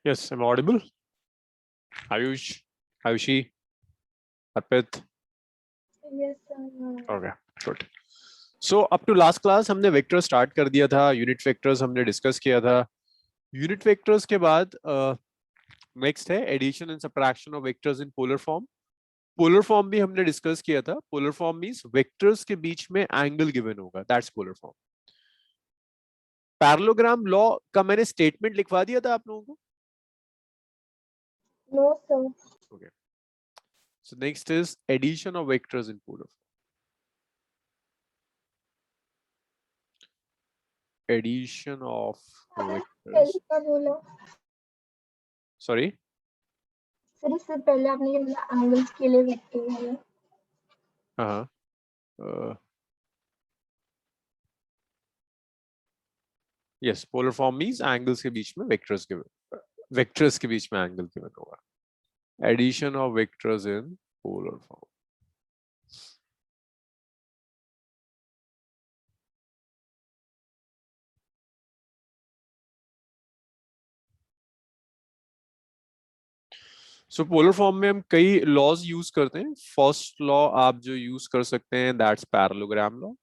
Yes, I'm audible. Ayush, Ayushi, Arpit. Yes, sir. Okay, good. So up to last class हमने vector start कर दिया था, unit vectors हमने discuss किया था. यूनिट वेक्टर्स के बाद नेक्स्ट है addition and subtraction of vectors in polar form. Polar form भी हमने डिस्कस किया था. पोलर फॉर्म मींस वेक्टर्स के बीच में एंगल गिवन होगा, that's polar form. Parallelogram law का मैंने स्टेटमेंट लिखवा दिया था आप लोगों को. No, sir. Okay. So next is addition of vectors in polar form. Addition of vectors. पहले क्या बोला? Sorry. सर इससे पहले आपने क्या बोला? एंगल्स के लिए वेक्टर है. Yes, polar form means angles के बीच में vectors given. Vectors के बीच में angle given होगा. Addition of vectors in polar form. So polar form में हम कई laws use करते हैं. First law आप जो use कर सकते हैं, that's parallelogram law.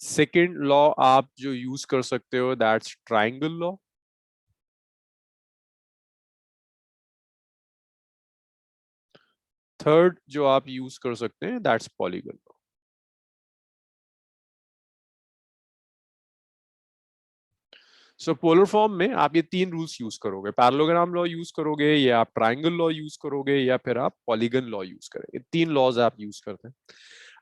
Second law आप जो use कर सकते हो, that's triangle law. Third जो आप use कर सकते हैं, that's polygon law. So polar form में आप ये तीन रूल्स यूज करोगे. पैरेललोग्राम लॉ यूज करोगे, या आप ट्रायंगल लॉ यूज करोगे, या फिर आप पॉलीगन लॉ यूज करेंगे. तीन लॉज आप यूज करते हैं.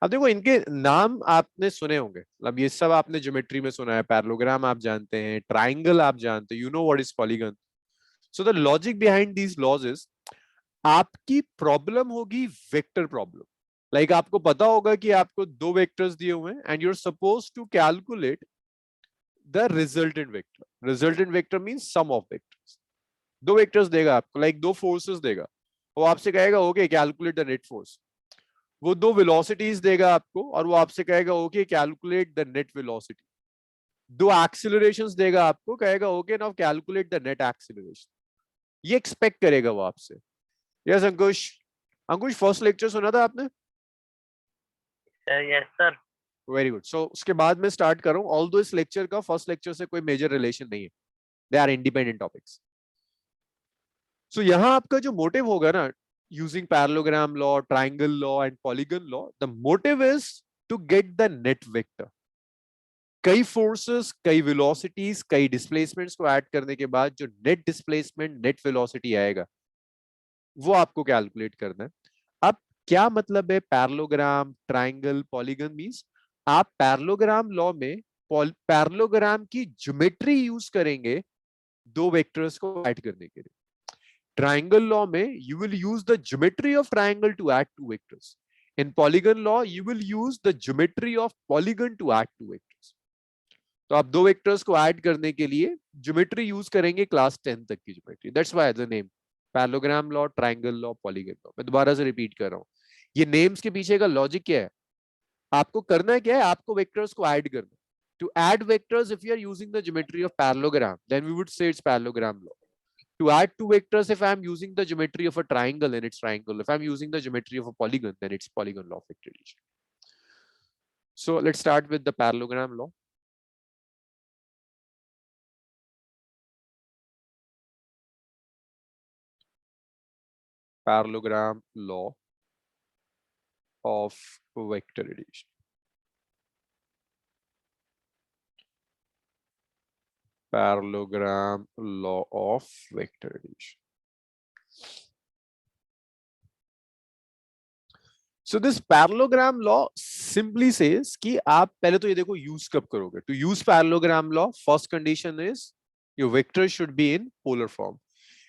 अब देखो इनके नाम आपने सुने होंगे, मतलब ये सब आपने ज्योमेट्री में सुना है. पैरेललोग्राम आप जानते हैं, ट्रायंगल आप जानते हैं, you know what is polygon. So the logic behind these laws is, आपकी प्रॉब्लम होगी वेक्टर प्रॉब्लम. लाइक आपको पता होगा कि आपको दो वेक्टर्स दिए हुए हैं and you are suppose to calculate the resultant vector. Resultant vector means sum of vectors. दो वेक्टर्स देगा आपको, लाइक दो फोर्सेस देगा. वो आपसे कहेगा okay calculate the net force. वो दो वेलोसिटीज देगा आपको और वो आपसे कहेगा okay calculate the net velocity. दो एक्सीलरेशंस देगा आपको, कहेगा okay now calculate the net acceleration. ये एक्सपेक्ट करेगा वो आपसे. Yes Ankush. Ankush first lecture सुना था आपने? Yes sir. Very good. So उसके बाद मैं स्टार्ट कर रहा हूं. ऑल्दो इस लेक्चर का फर्स्ट लेक्चर से कोई मेजर रिलेशन नहीं है, they are independent topics. So यहां आपका जो मोटिव होगा ना, using parallelogram law, triangle law and polygon law, the motive is to get the net vector. कई फोर्सेस, कई वेलोसिटीज, कई डिस्प्लेसमेंट्स को ऐड करने के बाद जो नेट डिस्प्लेसमेंट, नेट वेलोसिटी आएगा, वो आपको कैलकुलेट करना है. अब क्या मतलब है पैरेललोग्राम, ट्रायंगल, पॉलीगन? मींस आप पैरेललोग्राम लॉ में पैरेललोग्राम की ज्योमेट्री यूज करेंगे दो वेक्टर्स को ऐड करने के लिए. ट्रायंगल लॉ में you will use the geometry of triangle to add two vectors. In polygon law you will use the geometry of polygon to add two vectors. तो आप दो वेक्टर्स को ऐड करने के लिए ज्योमेट्री यूज करेंगे, class 10 तक की geometry. That's why the name parallelogram law, triangle law, polygon law. मैं दोबारा से रिपीट कर रहा हूं. ये नेम्स के पीछे का लॉजिक क्या है? आपको करना क्या है? आपको वेक्टर्स को ऐड करना. To add vectors, if you are using the geometry of parallelogram, then we would say it's parallelogram law. To add two vectors, if I am using the geometry of a triangle, then it's triangle. If I am using the geometry of a polygon, then it's polygon law of vector addition. So let's start with the parallelogram law. Parallelogram law of vector addition. Parallelogram law of vector addition. So this parallelogram law simply says कि आप पहले तो ये देखो use कब करोगे. To use parallelogram law, first condition is your vector should be in polar form.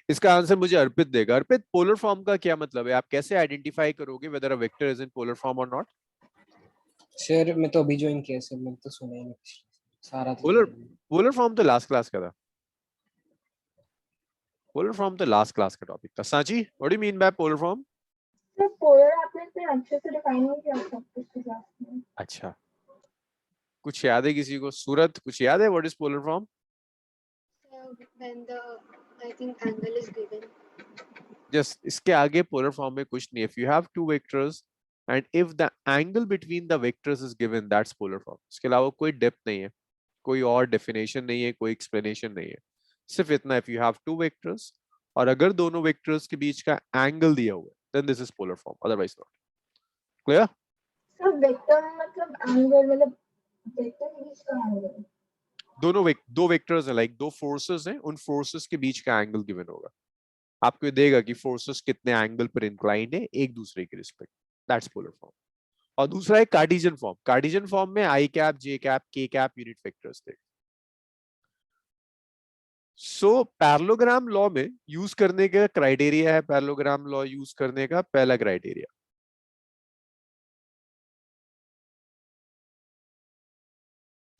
इसका answer मुझे अर्पित देगा. अर्पित, पोलर फॉर्म का क्या मतलब है? आप कैसे आइडेंटिफाई करोगे whether a vector is in polar form or not? Sir मैं तो अभी ज्वाइन किया सर, मैं तो सुना ही नहीं सारा. पोलर फॉर्म तो लास्ट क्लास का था. पोलर फॉर्म तो लास्ट क्लास का टॉपिक था. Sanchi, what do you mean by polar form? Sir polar आपने इतने अच्छे से डिफाइन नहीं किया था पिछली क्लास में। अच्छा, कुछ याद है किसी को? सूरत, कुछ याद है what is polar form? When the, I think, angle is given. Just इसके आगे पोलर फॉर्म में कुछ नहीं है। If you have two vectors and if the angle between the vectors is given, that's polar form. इसके अलावा कोई depth नहीं है, कोई और डेफिनेशन नहीं है, कोई एक्सप्लेनेशन नहीं है, सिर्फ इतना, if you have two vectors और अगर दोनों वेक्टर्स के बीच का एंगल दिया हुआ है then this is polar form, otherwise not. Clear? Sir vector मतलब एंगल, मतलब वेक्टर के बीच का एंगल। दो वेक्टर्स हैं, लाइक दो फोर्सेस हैं, उन फोर्सेस के बीच का एंगल गिवन होगा। आपको ये देगा कि फोर्सेस कितने एंगल पर इंक्लाइंड है एक दूसरे के रिस्पेक्ट, दैट्स पोलर फॉर्म। और दूसरा है कार्टेशियन फॉर्म। कार्टेशियन फॉर्म में आई कैप, जे कैप, के कैप यूनिट वेक्टर्स थे। सो पैरेललोग्राम लॉ में यूज करने का क्राइटेरिया है, पैरेललोग्राम लॉ यूज करने का पहला criteria,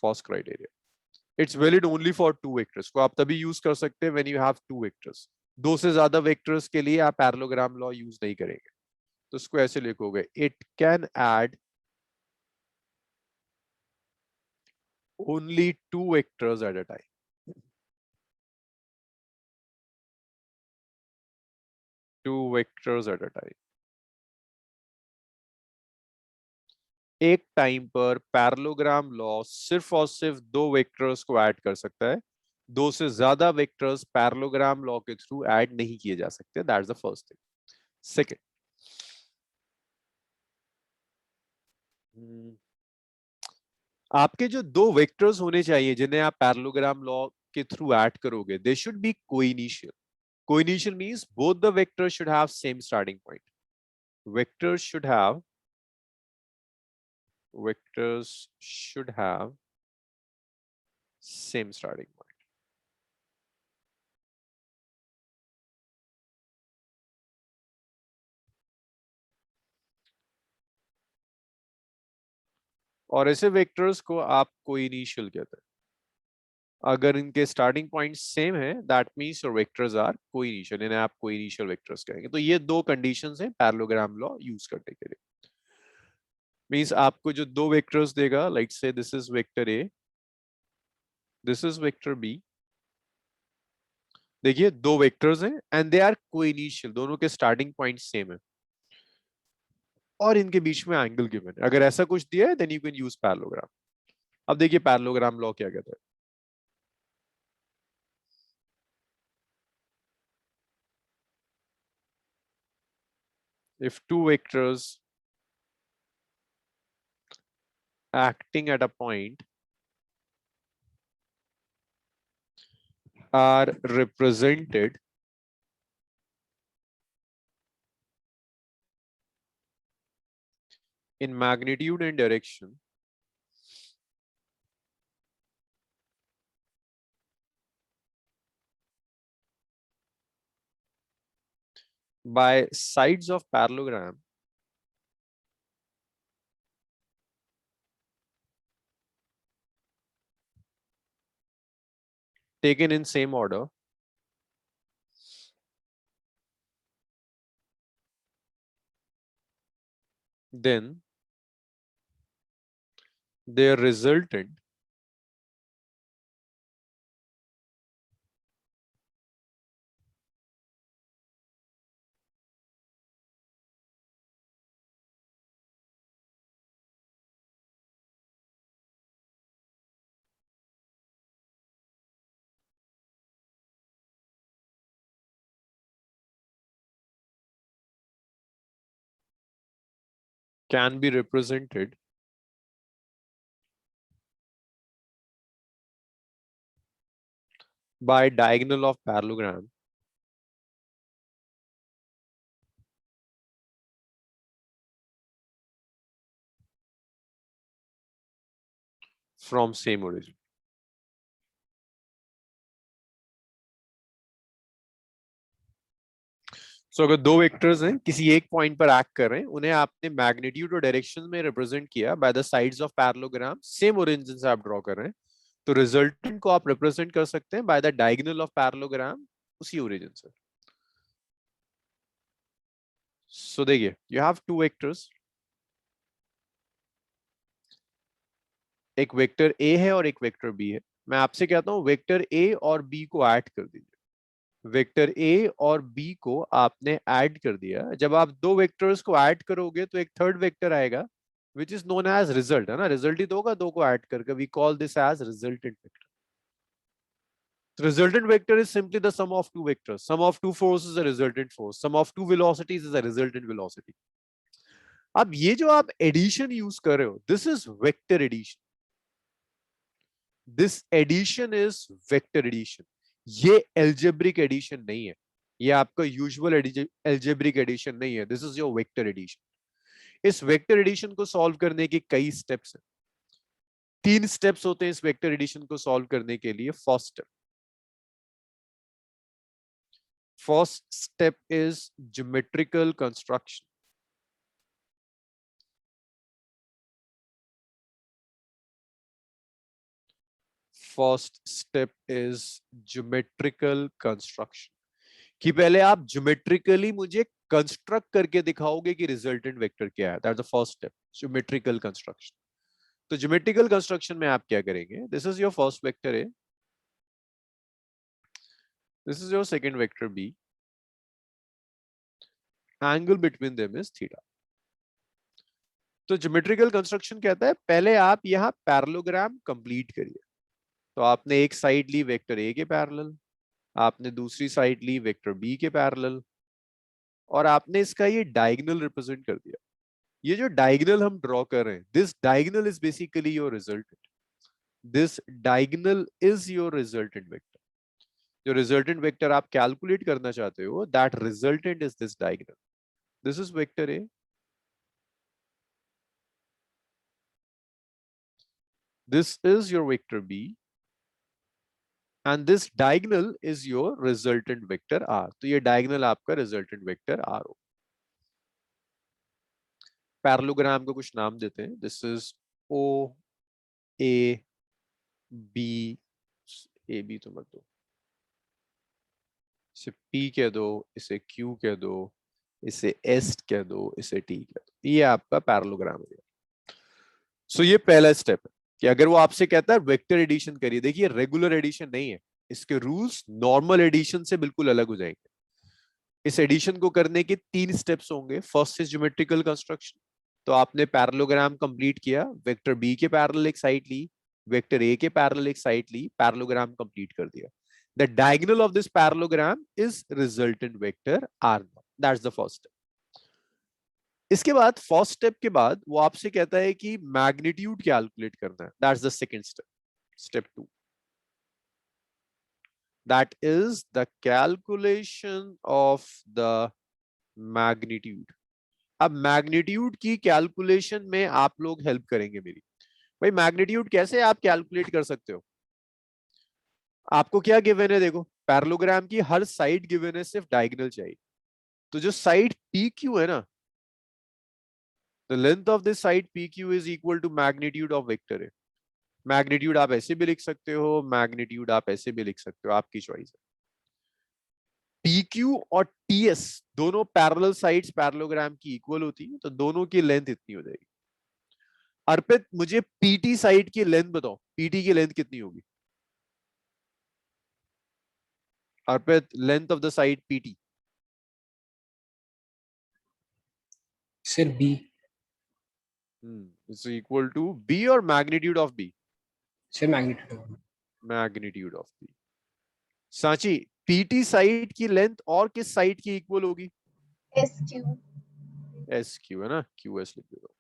first criteria, it's valid only for two vectors. को आप तभी यूज कर सकते हैं when you have two vectors. दो से ज्यादा वेक्टर्स के लिए आप पैरेललोग्राम लॉ यूज नहीं करेंगे। तो इसको ऐसे लिखोगे, it can add only two vectors at a time. Two vectors at a time. एक टाइम पर पैरेललोग्राम लॉ सिर्फ और सिर्फ दो वेक्टर्स को ऐड कर सकता है। दो से ज्यादा वेक्टर्स पैरेललोग्राम लॉ के थ्रू ऐड नहीं किए जा सकते। That's the first thing. Second, आपके जो दो वेक्टर्स होने चाहिए जिन्हें आप पैरेललोग्राम लॉ के थ्रू ऐड करोगे, they should be coinitial. Coinitial means both the vectors should have same starting point. Vectors should have same starting point. और ऐसे वेक्टर्स को आप कोइनिशियल कहते हैं। अगर इनके स्टार्टिंग पॉइंट सेम है, that means your vectors are coinitial, इन्हें आप कोइनिशियल वेक्टर्स कहेंगे। तो ये दो कंडीशंस हैं पैरेललोग्राम लॉ यूज करने के लिए। मींस आपको जो दो वेक्टर्स देगा, like say this is vector A, this is vector B. देखिए दो वेक्टर्स हैं एंड दे आर कोइनिशियल, दोनों के स्टार्टिंग पॉइंट सेम है और इनके बीच में एंगल गिवन है। अगर ऐसा कुछ दिया है then you can use parallelogram. अब देखिए पैरेललोग्राम लॉ क्या कहता है। If two vectors acting at a point are represented in magnitude and direction, by sides of parallelogram taken in same order, then their resultant can be represented by diagonal of parallelogram from same origin. So अगर दो vectors हैं किसी एक point पर act कर रहे हैं, उन्हें आपने मैग्नीट्यूड और डायरेक्शन में रिप्रेजेंट किया by the sides of parallelogram, same origin से आप ड्रॉ कर रहे हैं, तो रिजल्टेंट को आप रिप्रेजेंट कर सकते हैं by the diagonal of parallelogram, उसी ओरिजिन से। सो देखिए, यू हैव टू वेक्टर्स, एक वेक्टर ए है और एक वेक्टर बी है। मैं आपसे कहता हूं वेक्टर ए और बी को ऐड कर दीजिए। वेक्टर ए और बी को आपने ऐड कर दिया। जब आप दो वेक्टर्स को ऐड करोगे तो एक थर्ड वेक्टर आएगा which is known as result, है ना, रिजल्ट ही तो होगा दो को ऐड करके। We call this as resultant vector. Resultant vector is simply the sum of two vectors. Sum of two forces is a resultant force. Sum of two velocities is a resultant velocity. अब ये जो आप addition use कर रहे हो, this is vector addition. This addition is vector addition. ये algebraic addition नहीं है, ये आपका यूजुअल एल्जेब्रिक एडिशन नहीं है। This is your vector addition. इस वेक्टर एडिशन को सॉल्व करने के कई स्टेप्स हैं। 3 स्टेप्स होते हैं इस वेक्टर एडिशन को सॉल्व करने के लिए। First step is geometrical construction. First step is geometrical construction. कि पहले आप ज्योमेट्रिकली मुझे कंस्ट्रक्ट करके दिखाओगे कि रिजल्टेंट वेक्टर क्या है। That's the first step, geometrical construction. तो ज्योमेट्रिकल कंस्ट्रक्शन में आप क्या करेंगे? This is your first vector A, this is your second vector B, angle between them is theta. तो ज्योमेट्रिकल कंस्ट्रक्शन कहता है पहले आप यहाँ पैरेललोग्राम कंप्लीट करिए। तो आपने एक साइड ली वेक्टर ए के पैरेलल, आपने दूसरी साइड ली वेक्टर बी के पैरेलल, और आपने इसका ये डायगोनल रिप्रेजेंट कर दिया। ये जो डायगोनल हम ड्रॉ कर रहे हैं, this diagonal is basically your resultant. This diagonal is your resultant vector. जो रिजल्टेंट वेक्टर आप कैलकुलेट करना चाहते हो, that resultant is this diagonal. This is vector A, this is your vector B, and this diagonal is your resultant vector R. तो ये diagonal आपका resultant vector R हो। Parallelogram को कुछ नाम देते हैं। This is O A B, A B तो मत दो, इसे P कह दो, इसे Q कह दो, इसे S कह दो, इसे T कह दो। ये आपका पैरेललोग्राम हो गया। सो ये पहला स्टेप है कि अगर वो आपसे कहता है वेक्टर एडिशन करिए, देखिए रेगुलर एडिशन नहीं है, इसके रूल्स नॉर्मल एडिशन से बिल्कुल अलग हो जाएंगे। इस एडिशन को करने के 3 स्टेप्स होंगे। First is geometrical construction. तो आपने पैरेललोग्राम कंप्लीट किया, वेक्टर बी के पैरेलल एक साइड ली, वेक्टर ए के पैरेलल एक साइड ली, पैरेललोग्राम कंप्लीट कर दिया। The diagonal of this parallelogram is resultant vector or not. That's the first step. इसके बाद फर्स्ट स्टेप के बाद वो आपसे कहता है कि मैग्नीट्यूड कैलकुलेट करना है। That's the second step, step 2, that is the calculation of the magnitude. अब मैग्नीट्यूड की कैलकुलेशन में आप लोग हेल्प करेंगे मेरी। भाई मैग्नीट्यूड कैसे आप कैलकुलेट कर सकते हो? आपको क्या गिवन है? देखो पैरेललोग्राम की हर साइड गिवन है, सिर्फ डायगोनल चाहिए। तो जो साइड पी क्यू है ना, the length of this side P Q is equal to magnitude of vector है। मैग्नीट्यूड आप ऐसे भी लिख सकते हो, मैग्नीट्यूड आप ऐसे भी लिख सकते हो, आपकी चॉइस है। PQ और TS दोनों पैरेलल साइड्स पैरेललोग्राम की इक्वल होती है, तो दोनों की लेंथ इतनी हो जाएगी। अर्पित मुझे PT साइड की लेंथ बताओ, PT की लेंथ कितनी होगी? Arpit length of the side PT। Sir B. It's equal to B और magnitude of B। Sir magnitude. Magnitude of B। Sanchi PT side की लेंथ और किस साइड की इक्वल होगी? SQ। SQ है ना, QS लिख देता हूं।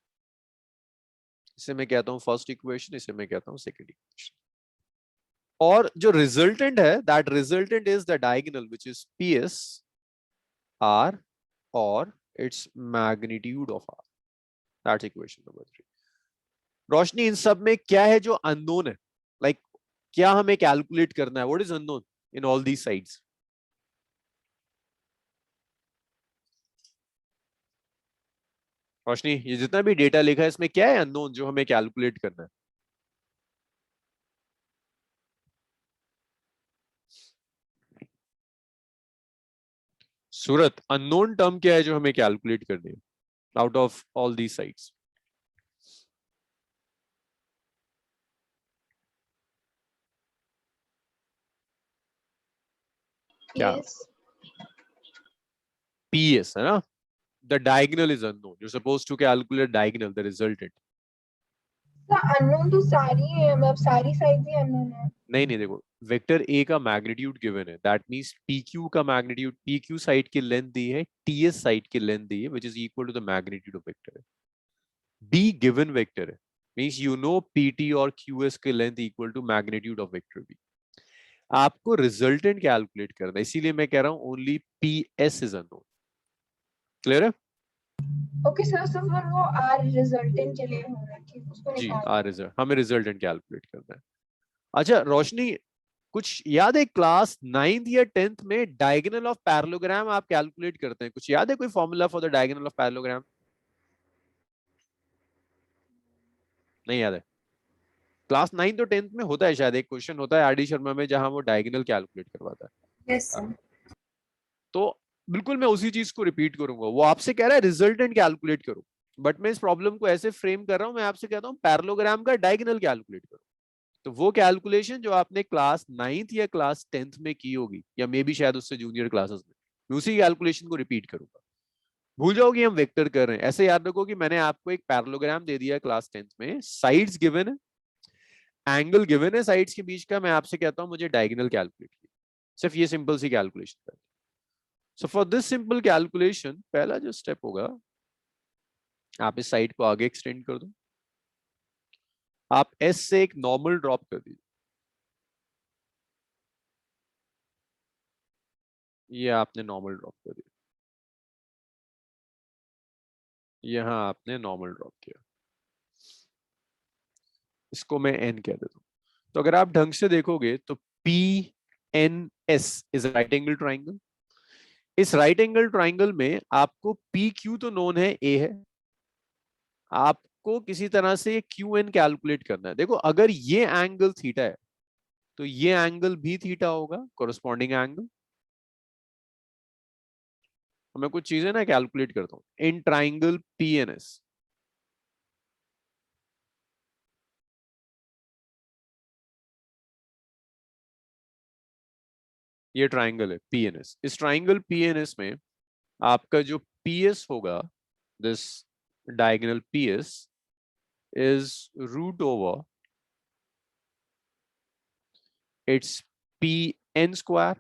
इसे मैं कहता हूं फर्स्ट इक्वेशन, इसे मैं कहता हूं सेकंड इक्वेशन। और जो रिजल्टेंट है, that resultant is the diagonal which is PS R और its magnitude of R। That's equation number 3। रोशनी इन सब में क्या है जो अननोन है? लाइक क्या हमें कैलकुलेट करना है? What is unknown in all these sides? Roshni ये जितना भी डेटा लिखा है इसमें क्या है अननोन जो हमें कैलकुलेट करना है? सूरत, अननोन टर्म क्या है जो हमें कैलकुलेट करनी है out of all the sides? क्या? Yes. PS है ना? The diagonal is unknown. You're supposed to calculate diagonal, the resultant. तो अननोन तो सारी है, मतलब सारी साइड्स ही अननोन है। नहीं देखो, वेक्टर ए का मैग्नीट्यूड गिवन है, दैट मींस PQ का मैग्नीट्यूड, PQ साइड की लेंथ दी है, TS साइड की लेंथ दी है, which is equal to the magnitude of vector है। B गिवन वेक्टर है, मींस यू नो PT और QS की length equal to magnitude of vector B। आपको रिजल्टेंट कैलकुलेट करना है, इसीलिए मैं कह रहा हूं only PS is unknown. Clear है? ओके सर, तो फिर वो आर रिजल्टेंट के लिए हो रहा है कि उसको जी, निकालना है। रिजल्ट, हमें रिजल्टेंट कैलकुलेट करना है। अच्छा रोशनी, कुछ याद है क्लास 9th या 10th में डायगोनल ऑफ पैरेललोग्राम आप कैलकुलेट करते हैं, कुछ याद है कोई formula for the diagonal of parallelogram? नहीं याद है? क्लास 9th और 10th में होता है शायद, एक क्वेश्चन होता है आरडी शर्मा में जहां वो डायगोनल कैलकुलेट करवाता है। Yes sir. तो बिल्कुल मैं उसी चीज को रिपीट करूंगा, वो आपसे कह रहा है रिजल्टेंट कैलकुलेट करो, बट मैं इस प्रॉब्लम को ऐसे फ्रेम कर रहा हूं, मैं आपसे कहता हूं पैरेललोग्राम का डायगोनल कैलकुलेट करो। तो वो कैलकुलेशन जो आपने क्लास 9th या क्लास 10th में की होगी, या मे बी शायद उससे जूनियर क्लासेस में, मैं उसी कैलकुलेशन को रिपीट करूंगा। भूल जाओगे हम वेक्टर कर रहे हैं, ऐसे याद रखो कि मैंने आपको एक पैरेललोग्राम दे दिया क्लास 10th में, साइड्स गिवन है, एंगल गिवन है साइड्स के बीच का, मैं आपसे कहता हूं मुझे डायगोनल कैलकुलेट कीजिए, सिर्फ ये सिंपल सी कैलकुलेशन कर। So for this simple calculation पहला जो स्टेप होगा, आप इस साइड को आगे एक्सटेंड कर दो, आप S से एक नॉर्मल ड्रॉप कर दीजिए, ये आपने नॉर्मल ड्रॉप कर दिया, यहां आपने नॉर्मल ड्रॉप किया, इसको मैं N कह देता हूं। तो अगर आप ढंग से देखोगे तो PNS is right angle triangle. इस राइट एंगल ट्राइंगल में आपको PQ तो नोन है, A है, आपको किसी तरह से QN कैलकुलेट करना है। देखो अगर ये एंगल थीटा है तो ये एंगल भी थीटा होगा, कोरस्पॉन्डिंग एंगल। मैं कुछ चीजें ना कैलकुलेट करता हूं इन ट्राइंगल PNS। ये ट्राइंगल है PNS, इस ट्राइंगल PNS में आपका जो PS होगा, this diagonal PS is root over its PN square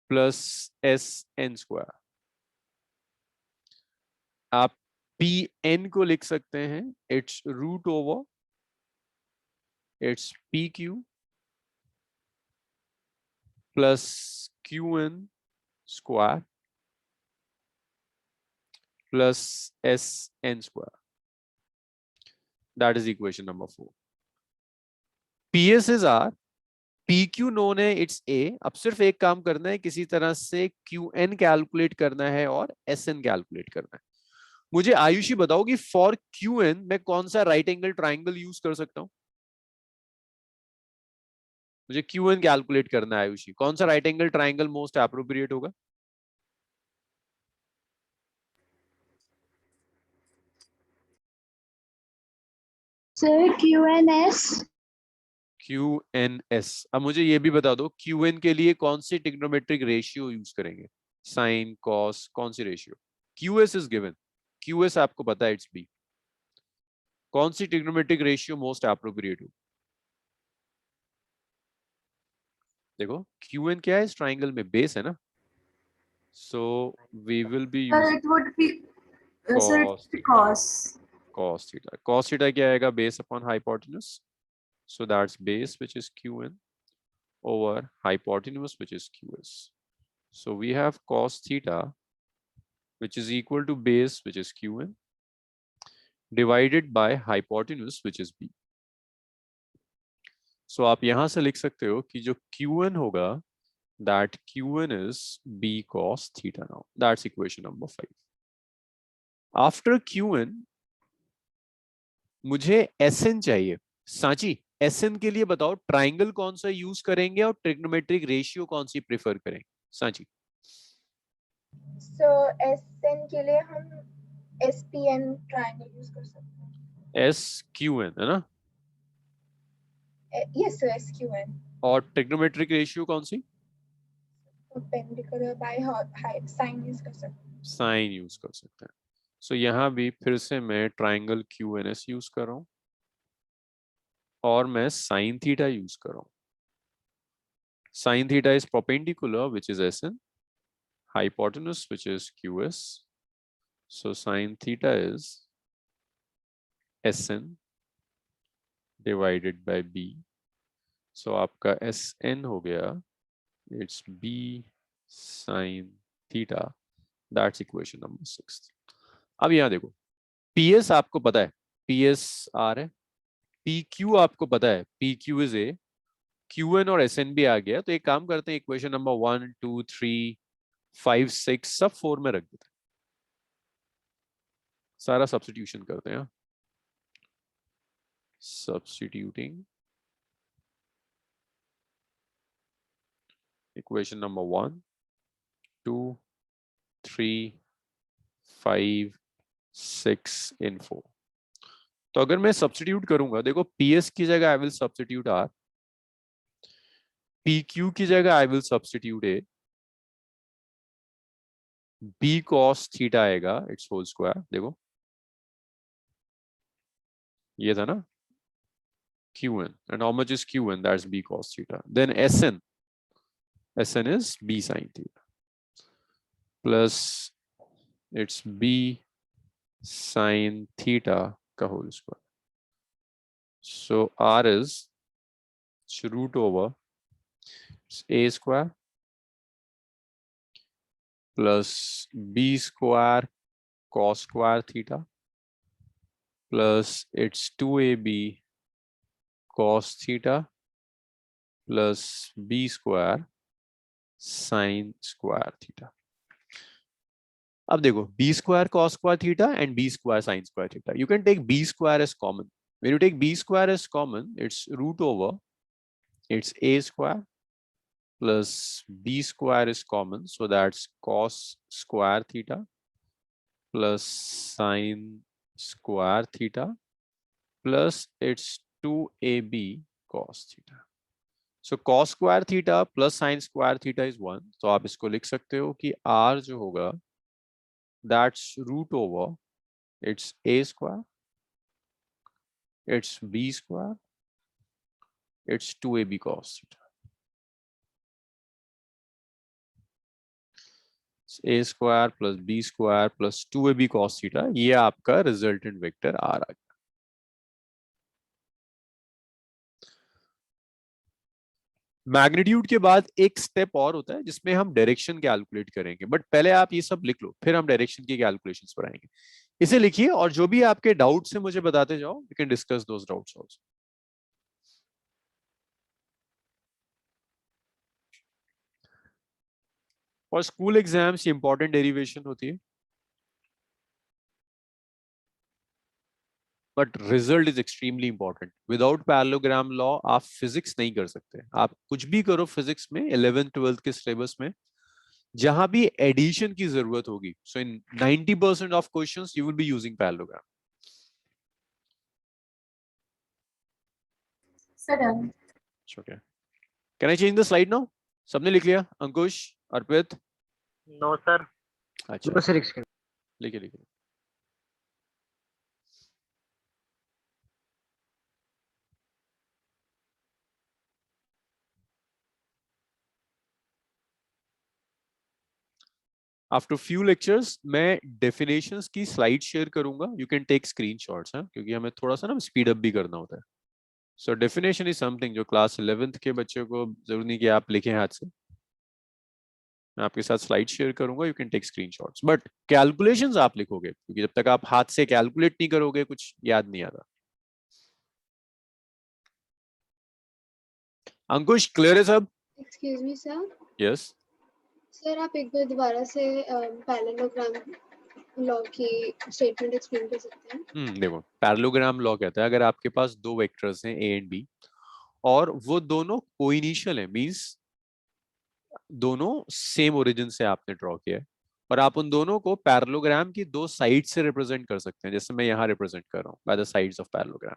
plus SN square। आप PN को लिख सकते हैं it's root over it's PQ plus QN square plus SN square। That is equation number 4। PS is R, PQ known है it's A। अब सिर्फ एक काम करना है, किसी तरह से QN कैलकुलेट करना है और SN कैलकुलेट करना है। मुझे आयुषी बताओ कि फॉर QN मैं कौन सा राइट एंगल ट्राइंगल यूज कर सकता हूं? मुझे QN कैलकुलेट करना है आयुषी, कौन सा right angle triangle most appropriate होगा? Sir QNS। QNS। अब मुझे ये भी बता दो QN के लिए कौन सी ट्रिग्नोमेट्रिक रेशियो यूज करेंगे, साइन कॉस, कौन सी ratio? QS is given, QS आपको पता है इट्स B, कौन सी ट्रिग्नोमेट्रिक रेशियो मोस्ट एप्रोप्रिएट हो? देखो QN क्या है इस ट्राइंगल में, बेस है ना, so we will be using it would be cos theta। cos। cos theta, cos theta क्या आएगा, base upon hypotenuse, so that's base which is QN over hypotenuse which is QS। So we have cos theta which is equal to base which is QN divided by hypotenuse which is B। So आप यहां से लिख सकते हो कि जो QN होगा that QN is B cos theta now। That's equation number 5। After QN मुझे SN चाहिए, सांची SN के लिए बताओ ट्राइंगल कौन सा यूज करेंगे और ट्रिग्नोमेट्रिक रेशियो कौन सी प्रेफर करेंगे? सांची। सो SN के लिए हम SPN ट्रायंगल यूज कर सकते हैं। SQN है ना? Yes sir, SQN। और ट्रिग्नोमेट्रिक रेशियो कौन सी? परपेंडिकुलर बाय साइन यूज कर सकते हैं। साइन यूज कर सकते हैं। सो यहाँ भी फिर से मैं ट्राइंगल QNS यूज कर रहा हूँ और मैं साइन थीटा यूज कर रहा हूँ। Sine theta is perpendicular which is SN, hypotenuse which is QS. So sin theta is SN divided by B. So आपका SN हो गया, it's B sin theta. That's equation number 6. अब यहाँ देखो, PS आपको पता है, PS R है, PQ आपको पता है, PQ is A, QN और SN भी आ गया। तो एक काम करते हैं, इक्वेशन नंबर 1 2 3 5 6 सब 4 में रख देते हैं, सारा सब्स्टिट्यूशन करते हैं। Substituting equation number 1 2 3 5 6 in 4। तो अगर मैं सब्स्टिट्यूट करूंगा, देखो PS की जगह I will substitute R, PQ की जगह I will substitute A, B cos theta आएगा इट्स होल स्क्वायर। देखो ये था ना QN, and how much is QN? That's B cos theta. Then SN is B sin theta plus it's B sin theta का whole square. So R is root over A square plus B square cos square theta plus it's 2AB cos theta plus B square sin square theta. अब देखो B square cos square theta and B square sin square theta. You can take B square as common. When you take B square as common, it's root over it's A square plus B square is common, so that's cos square theta plus sin square theta plus it's 2AB cos theta. So cos square theta plus sin square theta is 1. तो आप इसको लिख सकते हो कि R जो होगा that's root over it's A square, it's B square, it's 2AB cos theta. A square plus B square plus 2AB cos theta, ये आपका रिजल्टेंट वेक्टर R आ गया। मैग्नीट्यूड के बाद एक स्टेप और होता है जिसमें हम डायरेक्शन कैलकुलेट करेंगे, बट पहले आप ये सब लिख लो, फिर हम डायरेक्शन की कैलकुलेशंस पर आएंगे। इसे लिखिए और जो भी आपके डाउट्स हैं मुझे बताते जाओ, we can discuss those doubts also. और स्कूल एग्जाम्स इंपॉर्टेंट डेरिवेशन होती है, but result is extremely important. Without parallelogram law आप फिजिक्स नहीं कर सकते। आप कुछ भी करो फिजिक्स में 11th 12th के सिलेबस में, जहां भी एडिशन की जरूरत होगी, so in 90% of questions you will be using parallelogram. Sir done. Okay, can I change the slide now? सबने लिख लिया? अंकुश, अर्पित? No sir. अच्छा नो सर, एक लिखिए लिखिए। आफ्टर फ्यू लेक्चर्स मैं डेफिनेशंस की स्लाइड शेयर करूंगा, यू कैन टेक स्क्रीनशॉट्स, क्योंकि हमें थोड़ा सा ना स्पीड अप भी करना होता है। सो डेफिनेशन इज समथिंग जो क्लास 11th के बच्चों को जरूरी नहीं कि आप लिखें हाथ से। मैं आपके साथ स्लाइड शेयर करूंगा, you can take screenshots, but calculations आप लिखोगे, क्योंकि जब तक आप हाथ से कैलकुलेट नहीं करोगे कुछ याद नहीं आता। अंकुश क्लियर है सब? Excuse me, sir. Yes. Sir आप एक बार दोबारा से पैरेललोग्राम लॉ की स्टेटमेंट एक्सप्लेन कर सकते हैं? देखो पैरेललोग्राम लॉ कहता है अगर आपके पास दो वेक्टर्स हैं ए एंड बी और वो दोनों कोइनिशियल है, मींस दोनों सेम ओरिजिन से आपने ड्रॉ किया है और आप उन दोनों को पैरेललोग्राम की दो साइड से रिप्रेजेंट कर सकते हैं, जैसे मैं यहाँ रिप्रेजेंट कर रहा हूँ by the sides of parallelogram.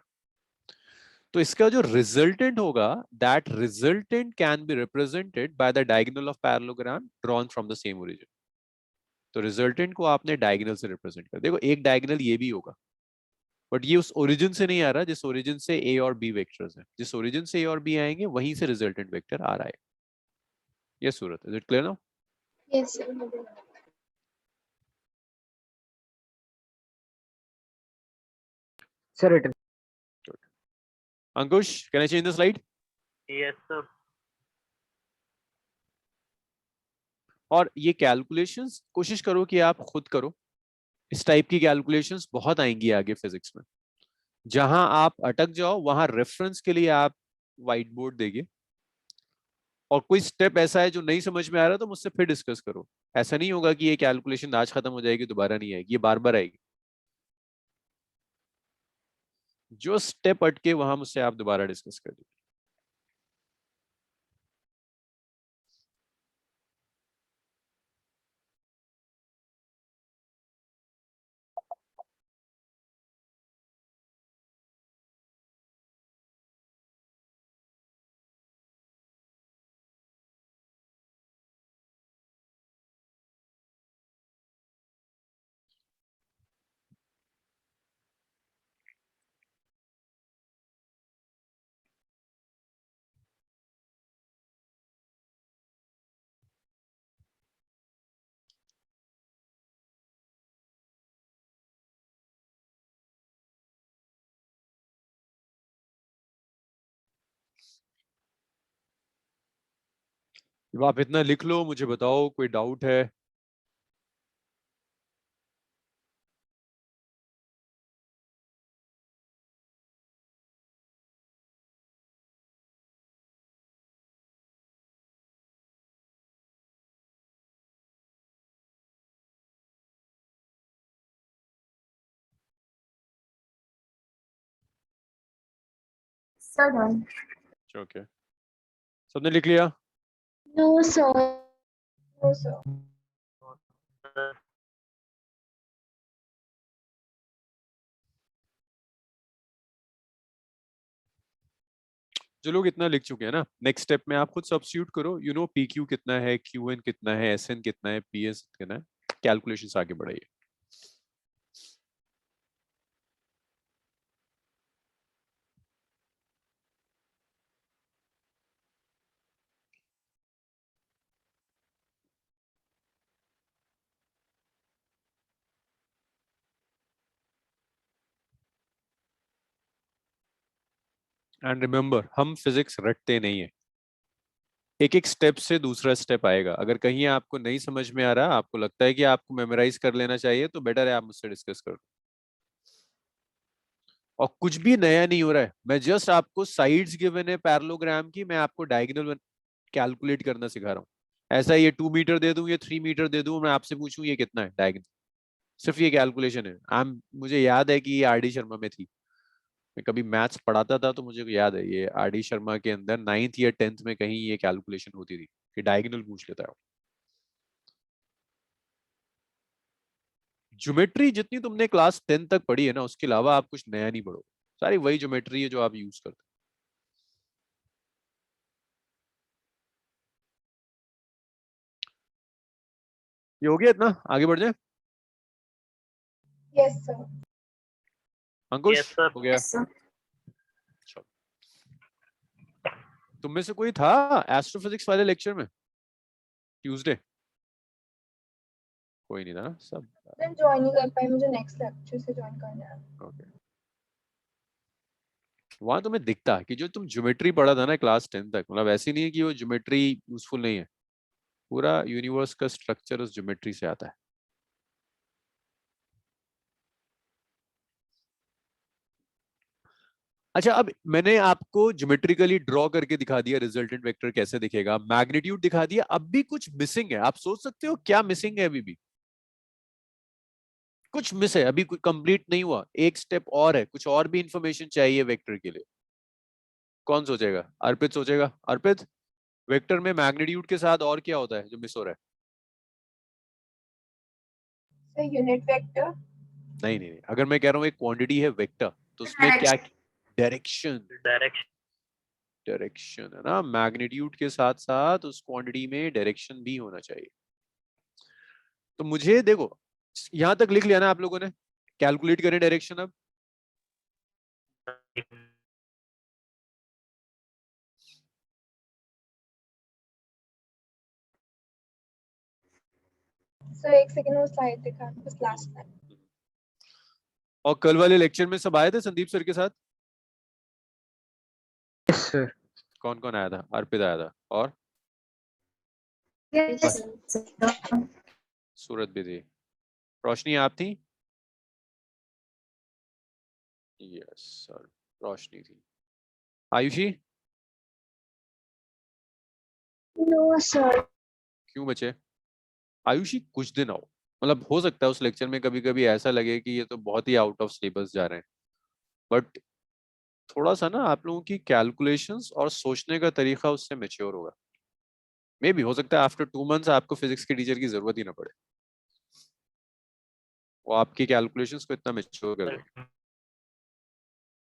तो इसका जो रिजल्टेंट होगा that resultant can be represented by the diagonal of parallelogram drawn from the same origin. तो रिजल्टेंट को आपने डायगोनल से रिप्रेजेंट कर, देखो एक डायगोनल ये भी होगा बट ये उस ओरिजिन से नहीं आ रहा जिस ओरिजिन से ए और बी वेक्टर्स हैं, जिस ओरिजिन से ए और बी आएंगे वहीं से रिजल्टेंट वेक्टर आ रहा है। ये सूरत है, is it clear now? Yes sir. Sir, it Ankush, can I change the slide? Yes, sir. और ये कैलकुलेशंस कोशिश करो कि आप खुद करो। इस टाइप की कैलकुलेशंस बहुत आएंगी आगे फिजिक्स में। जहां आप अटक जाओ वहां रेफरेंस के लिए आप व्हाइट बोर्ड देंगे और कोई स्टेप ऐसा है जो नहीं समझ में आ रहा तो मुझसे फिर डिस्कस करो। ऐसा नहीं होगा कि ये कैलकुलेशन आज खत्म हो जाएगी दोबारा नहीं आएगी, ये बार बार आएगी। जो स्टेप अटके वहां मुझसे आप दोबारा डिस्कस कर दीजिए। जब आप इतना लिख लो मुझे बताओ कोई डाउट है? Sir, done. ओके, सबने लिख लिया? No, sir. No, sir. जो लोग इतना लिख चुके हैं ना, नेक्स्ट स्टेप में आप खुद सब्स्टिट्यूट करो। यू नो पी क्यू कितना है, क्यू एन कितना है, एस एन कितना है, पी एस कितना है, कैलकुलेशंस आगे बढ़ाइए। एंड रिमेंबर हम फिजिक्स रटते नहीं है, एक एक स्टेप से दूसरा स्टेप आएगा। अगर कहीं आपको नहीं समझ में आ रहा, आपको लगता है कि आपको मेमोराइज कर लेना चाहिए, तो बेटर है आप मुझसे डिस्कस करो। और कुछ भी नया नहीं हो रहा है, मैं जस्ट आपको साइड्स गिवन है पैरेललोग्राम की, मैं आपको डायगोनल कैलकुलेट करना सिखा रहा हूँ। ऐसा ये 2 मीटर दे दूं, ये 3 मीटर दे दूं, मैं आपसे पूछूं ये कितना है डायगोनल, सिर्फ ये कैलकुलेशन है। मुझे याद है कि ये आर डी शर्मा में थी, मैं कभी मैथ्स पढ़ाता था तो मुझे याद है ये आर डी शर्मा के अंदर 9th या 10th में कहीं ये कैलकुलेशन होती थी कि डायगोनल पूछ लेता है। ज्योमेट्री जितनी तुमने क्लास 10 तक पढ़ी है ना, उसके अलावा आप कुछ नया नहीं पढ़ो, सारी वही ज्योमेट्री है जो आप यूज करते हो। ये हो गया इतना, आगे बढ़ जाए। Yes, sir. अंकुश Yes, sir. हो गया? Yes, sir. चलो, तुम में से कोई था एस्ट्रोफिजिक्स वाले लेक्चर में ट्यूसडे? कोई नहीं था ना, सब मैं ज्वाइन नहीं कर पाई, मुझे नेक्स्ट लेक्चर से ज्वाइन करना है। ओके। वहां तुम्हें दिखता कि जो तुम ज्योमेट्री पढ़ा था ना क्लास 10 तक, मतलब ऐसी नहीं है कि वो ज्योमेट्री यूजफुल नहीं है, पूरा यूनिवर्स का स्ट्रक्चर उस ज्योमेट्री से आता है। अच्छा, अब मैंने आपको ज्योमेट्रिकली ड्रॉ करके दिखा दिया रिजल्टेंट वेक्टर कैसे दिखेगा, मैग्नीट्यूड दिखा दिया, अब भी कुछ मिसिंग है। आप सोच सकते हो क्या मिसिंग है अभी भी? कुछ मिस है, अभी कुछ कंप्लीट नहीं हुआ, एक स्टेप और है, कुछ और भी इंफॉर्मेशन चाहिए वेक्टर के लिए। कौन सोचेगा? अर्पित सोचेगा। अर्पित, वेक्टर में मैग्नीट्यूड के साथ और क्या होता है जो मिस हो रहा है? Unit vector. नहीं नहीं नहीं, अगर मैं कह रहा हूँ एक क्वांटिटी है वेक्टर, तो उसमें क्या? डायरेक्शन। डायरेक्शन है ना, मैग्नीट्यूड के साथ साथ उस क्वांटिटी में डायरेक्शन भी होना चाहिए। तो मुझे देखो, यहां तक लिख लिया ना आप लोगों ने? कैलकुलेट करें डायरेक्शन अब। सर एक सेकंड, वो स्लाइड दिखा बस, लास्ट टाइम। और कल वाले लेक्चर में सब आए थे संदीप सर के साथ? Yes sir. कौन कौन आया था? अर्पित आया था, और Yes, sir. सूरत भी थी, रोशनी आप थी? यस सर, रोशनी थी। आयुषी? No, sir. क्यों बचे? आयुषी कुछ दिन आओ, मतलब हो सकता है उस लेक्चर में कभी कभी ऐसा लगे कि ये तो बहुत ही आउट ऑफ सिलेबस जा रहे हैं, बट थोड़ा सा ना आप लोगों की कैलकुलेशंस और सोचने का तरीका उससे मेच्योर होगा। मे भी हो सकता है आफ्टर 2 मंथ्स आपको फिजिक्स के टीचर की जरूरत ही ना पड़े, वो आपकी कैलकुलेशंस को इतना मेच्योर कर देंगे।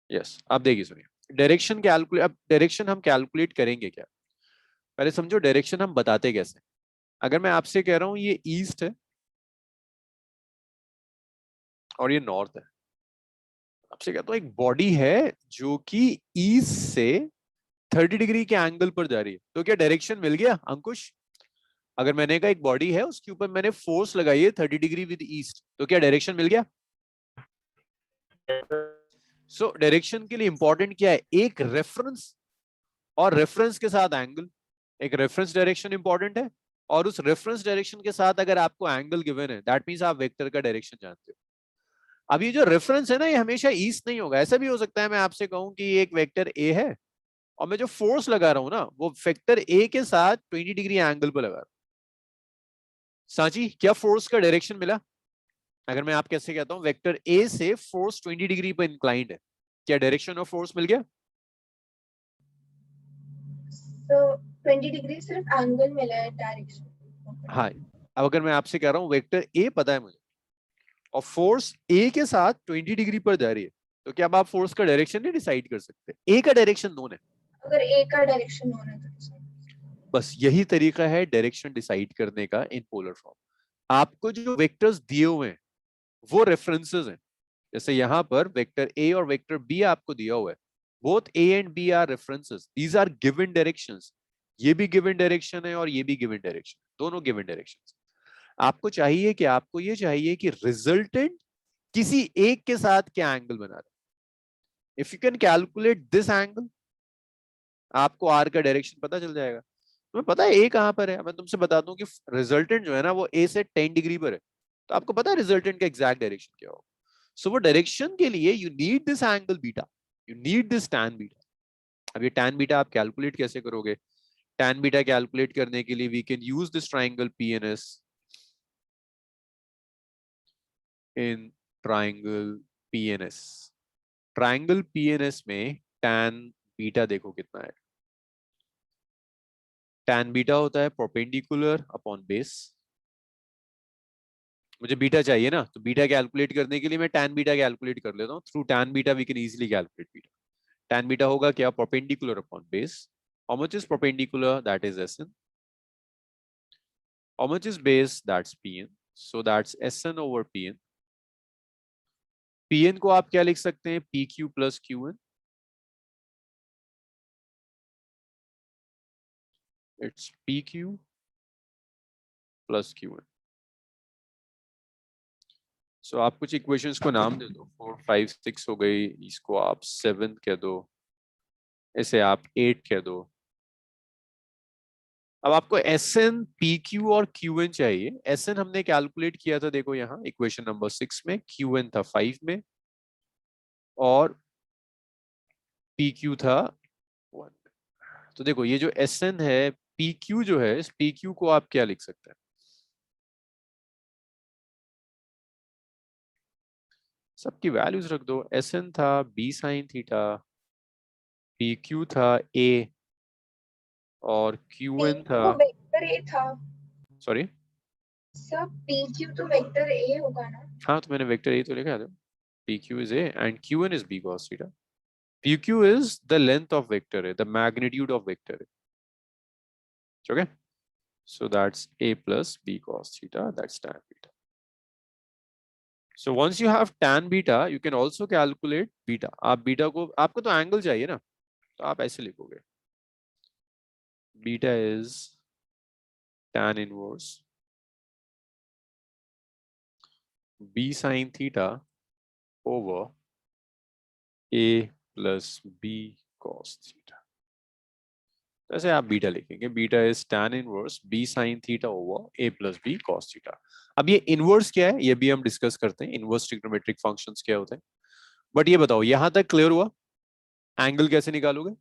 यस, आप देखिए सुनिए, डायरेक्शन कैलकुलेट, अब डायरेक्शन हम कैलकुलेट करेंगे क्या? पहले समझो डायरेक्शन हम बताते कैसे। अगर मैं आपसे कह रहा हूं ये ईस्ट है और ये नॉर्थ है, आपसे कहता हूँ एक बॉडी है जो कि ईस्ट से 30 डिग्री के एंगल पर जा रही है, तो क्या डायरेक्शन मिल गया अंकुश? अगर मैंने कहा एक बॉडी है उसके ऊपर मैंने फोर्स लगाई है 30 डिग्री विद ईस्ट, तो क्या डायरेक्शन मिल गया? सो डायरेक्शन के लिए इंपॉर्टेंट क्या है? एक रेफरेंस, और रेफरेंस के साथ एंगल। एक रेफरेंस डायरेक्शन इंपॉर्टेंट है, और उस रेफरेंस डायरेक्शन के साथ अगर आपको एंगल गिवन है, दैट मींस आप वेक्टर का डायरेक्शन जानते हो। अब ये जो रेफरेंस है ना, ये हमेशा ईस्ट नहीं होगा। ऐसा भी हो सकता है मैं आपसे कहूं कि एक वेक्टर ए है और मैं जो फोर्स लगा रहा हूं ना वो वेक्टर ए के साथ 20 डिग्री एंगल पर लगा रहा हूं। सांची, क्या फोर्स का डायरेक्शन मिला? अगर मैं आप कैसे कहता हूं वेक्टर ए से फोर्स 20 डिग्री पर इंक्लाइंड है, क्या डायरेक्शन ऑफ फोर्स मिल गया? सो 20 डिग्री सिर्फ एंगल मिला है, डायरेक्शन। हाँ। अब अगर मैं आपसे कह रहा हूं वेक्टर ए पता है मुझे और फोर्स ए के साथ 20 डिग्री पर जा रही है, तो क्या अब आप फोर्स का डायरेक्शन नहीं डिसाइड कर सकते? ए का डायरेक्शन नोन है। अगर ए का डायरेक्शन होना है तो बस यही तरीका है डायरेक्शन डिसाइड करने का इन पोलर फॉर्म। आपको जो वेक्टर्स दिए हुए हैं वो रेफरेंसेस हैं। जैसे यहां पर वेक्टर ए और वेक्टर बी आपको दिया हुआ है, both A and B are references, these are given directions. ये भी गिवन डायरेक्शन है और ये भी गिवन डायरेक्शन, दोनों गिवन डायरेक्शंस। आपको चाहिए कि आपको ये चाहिए कि रिजल्टेंट किसी एक के साथ क्या एंगल बना रहा है। If you can calculate this angle, आपको आर का डायरेक्शन पता चल जाएगा। तुम्हें पता है ए कहां पर है? मैं तुमसे बता दूं कि रिजल्टेंट जो है ना वो ए से 10 डिग्री पर है, तो आपको पता है रिजल्टेंट का एग्जैक्ट डायरेक्शन क्या होगा। सो वो डायरेक्शन के लिए you need this angle beta, you need this tan beta. अब ये टैन बीटा आप कैलकुलेट कैसे करोगे? टैन बीटा कैलकुलेट करने के लिए we can use this triangle PNS in triangle PNS. Triangle PNS में टैन बीटा देखो कितना है। टैन बीटा होता है परपेंडिकुलर अपॉन बेस। मुझे बीटा चाहिए ना, तो बीटा कैलकुलेट करने के लिए मैं टैन बीटा कैलकुलेट कर लेता हूँ। Through tan beta we can easily calculate beta. Tan beta होगा क्या? Perpendicular upon base. How much is perpendicular? That is SN. How much is base? That's PN. So that's SN over PN. PN को आप क्या लिख सकते हैं? P Q plus Q N. It's P Q plus Q N. So आप कुछ equations को नाम दे दो, 4 5 6 हो गई, इसको आप 7 कह दो, इसे आप 8 कह दो। अब आपको एस एन, पी क्यू और क्यू एन चाहिए। एस एन हमने कैलकुलेट किया था, देखो यहाँ इक्वेशन नंबर 6 में, क्यू एन था 5 में, और पी क्यू था 1 में। तो देखो ये जो एस एन है, पी क्यू जो है, इस पी क्यू को आप क्या लिख सकते हैं? सबकी वैल्यूज रख दो। Sn था b sin थीटा, pq था a और qn था, वो वेक्टर ए था सॉरी सब, पी क्यू तो वेक्टर ए होगा ना? हाँ तो मैंने वेक्टर a तो लिखा है, pq is a and qn is b cos theta. pq is the length of vector a, the magnitude of vector a. Okay, so that's a plus b cos theta, that's tan beta. So once you have tan beta, you can also calculate beta. आप beta को, आपको तो angle चाहिए ना, तो आप ऐसे लिखोगे, beta is tan inverse b sin theta over a plus b cos theta. तो ऐसे आप बीटा लिखेंगे, beta is tan inverse b sin theta over a plus b cos theta. अब ये इनवर्स क्या है, ये भी हम डिस्कस करते हैं, इनवर्स ट्रिग्नोमेट्रिक फंक्शंस क्या होते हैं. बट ये बताओ, यहां तक क्लियर हुआ? एंगल कैसे निकालोगे?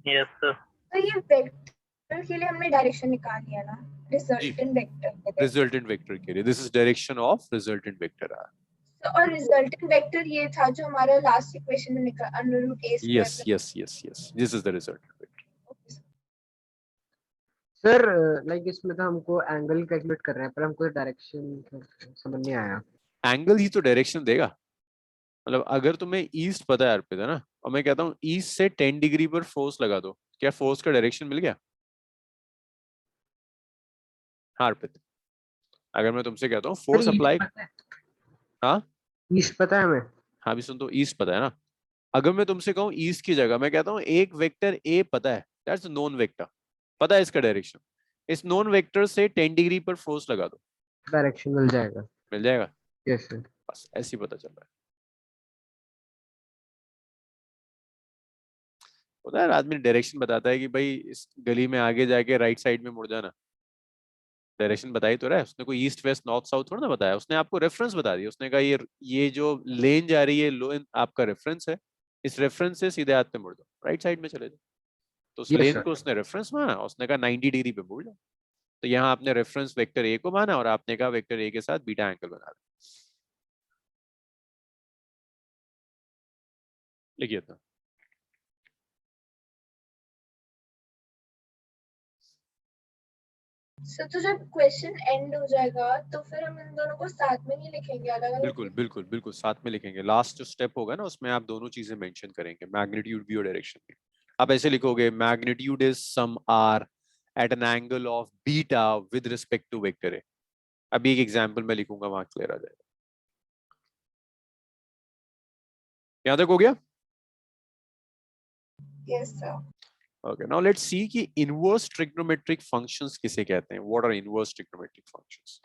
Yes sir. तो ये वेक्टर के लिए हमने डायरेक्शन निकाल लिया ना, रिजल्टेंट वेक्टर के लिए। रिजल्टेंट वेक्टर के लिए this is direction of resultant vector. और रिजल्टेंट वेक्टर ये था जो हमारा लास्ट इक्वेशन में निकला, under root A square. Yes yes yes yes, this is the resultant vector. Sir like इसमें तो हमको एंगल कैलकुलेट कर रहे हैं पर हमको डायरेक्शन समझ नहीं आया। एंगल ही तो डायरेक्शन देगा. मतलब अगर तुम्हें ईस्ट पता है अर्पित, है ना, और मैं कहता हूँ ईस्ट से 10 डिग्री पर फोर्स लगा दो, क्या फोर्स का डायरेक्शन मिल गया? हाँ अर्पित, अगर मैं तुमसे कहता हूँ फोर्स अप्लाई, हाँ ईस्ट पता है हमें। हाँ भी सुन, तो ईस्ट पता है ना. अगर मैं तुमसे कहूँ ईस्ट की जगह मैं कहता हूँ एक वेक्टर ए पता है, दैट्स नोन वेक्टर, पता है इसका डायरेक्शन, इस नोन वेक्टर से 10 डिग्री पर फोर्स लगा दो, डायरेक्शन मिल जाएगा। मिल जाएगा. Yes sir. बस ऐसे ही पता चल रहा है. होता है आदमी डायरेक्शन बताता है कि भाई इस गली में आगे जाके राइट साइड में मुड़ जाना, डायरेक्शन बताई तो रहा है उसने, कोई ईस्ट वेस्ट नॉर्थ साउथ थोड़ा ना बताया उसने, आपको रेफरेंस बता दिया. उसने कहा ये जो लेन जा रही है लोन आपका रेफरेंस है, इस रेफरेंस से सीधे हाथ पे मुड़ जाओ, राइट साइड में चले जाओ. तो उस Yes, लेन sir. को उसने रेफरेंस माना, उसने कहा 90 डिग्री पे मुड़ जाओ. तो यहाँ आपने रेफरेंस वेक्टर ए को माना और आपने कहा वेक्टर ए के साथ बीटा एंगल बना दो. लिखिए तो सर तो जब क्वेश्चन एंड हो जाएगा तो फिर हम इन दोनों को साथ में नहीं लिखेंगे, अलग अलग? बिल्कुल बिल्कुल बिल्कुल साथ में लिखेंगे. लास्ट जो स्टेप होगा ना उसमें आप दोनों चीजें मेंशन करेंगे, मैग्नीट्यूड भी और डायरेक्शन भी. आप ऐसे लिखोगे, magnitude is some R at an angle of beta with respect to vector A. अभी एक एग्जांपल मैं लिखूंगा, वहां क्लियर आ जाएगा. यहां तक हो गया? Yes sir. Okay, now let's see कि inverse trigonometric functions किसे कहते हैं. What are inverse trigonometric functions?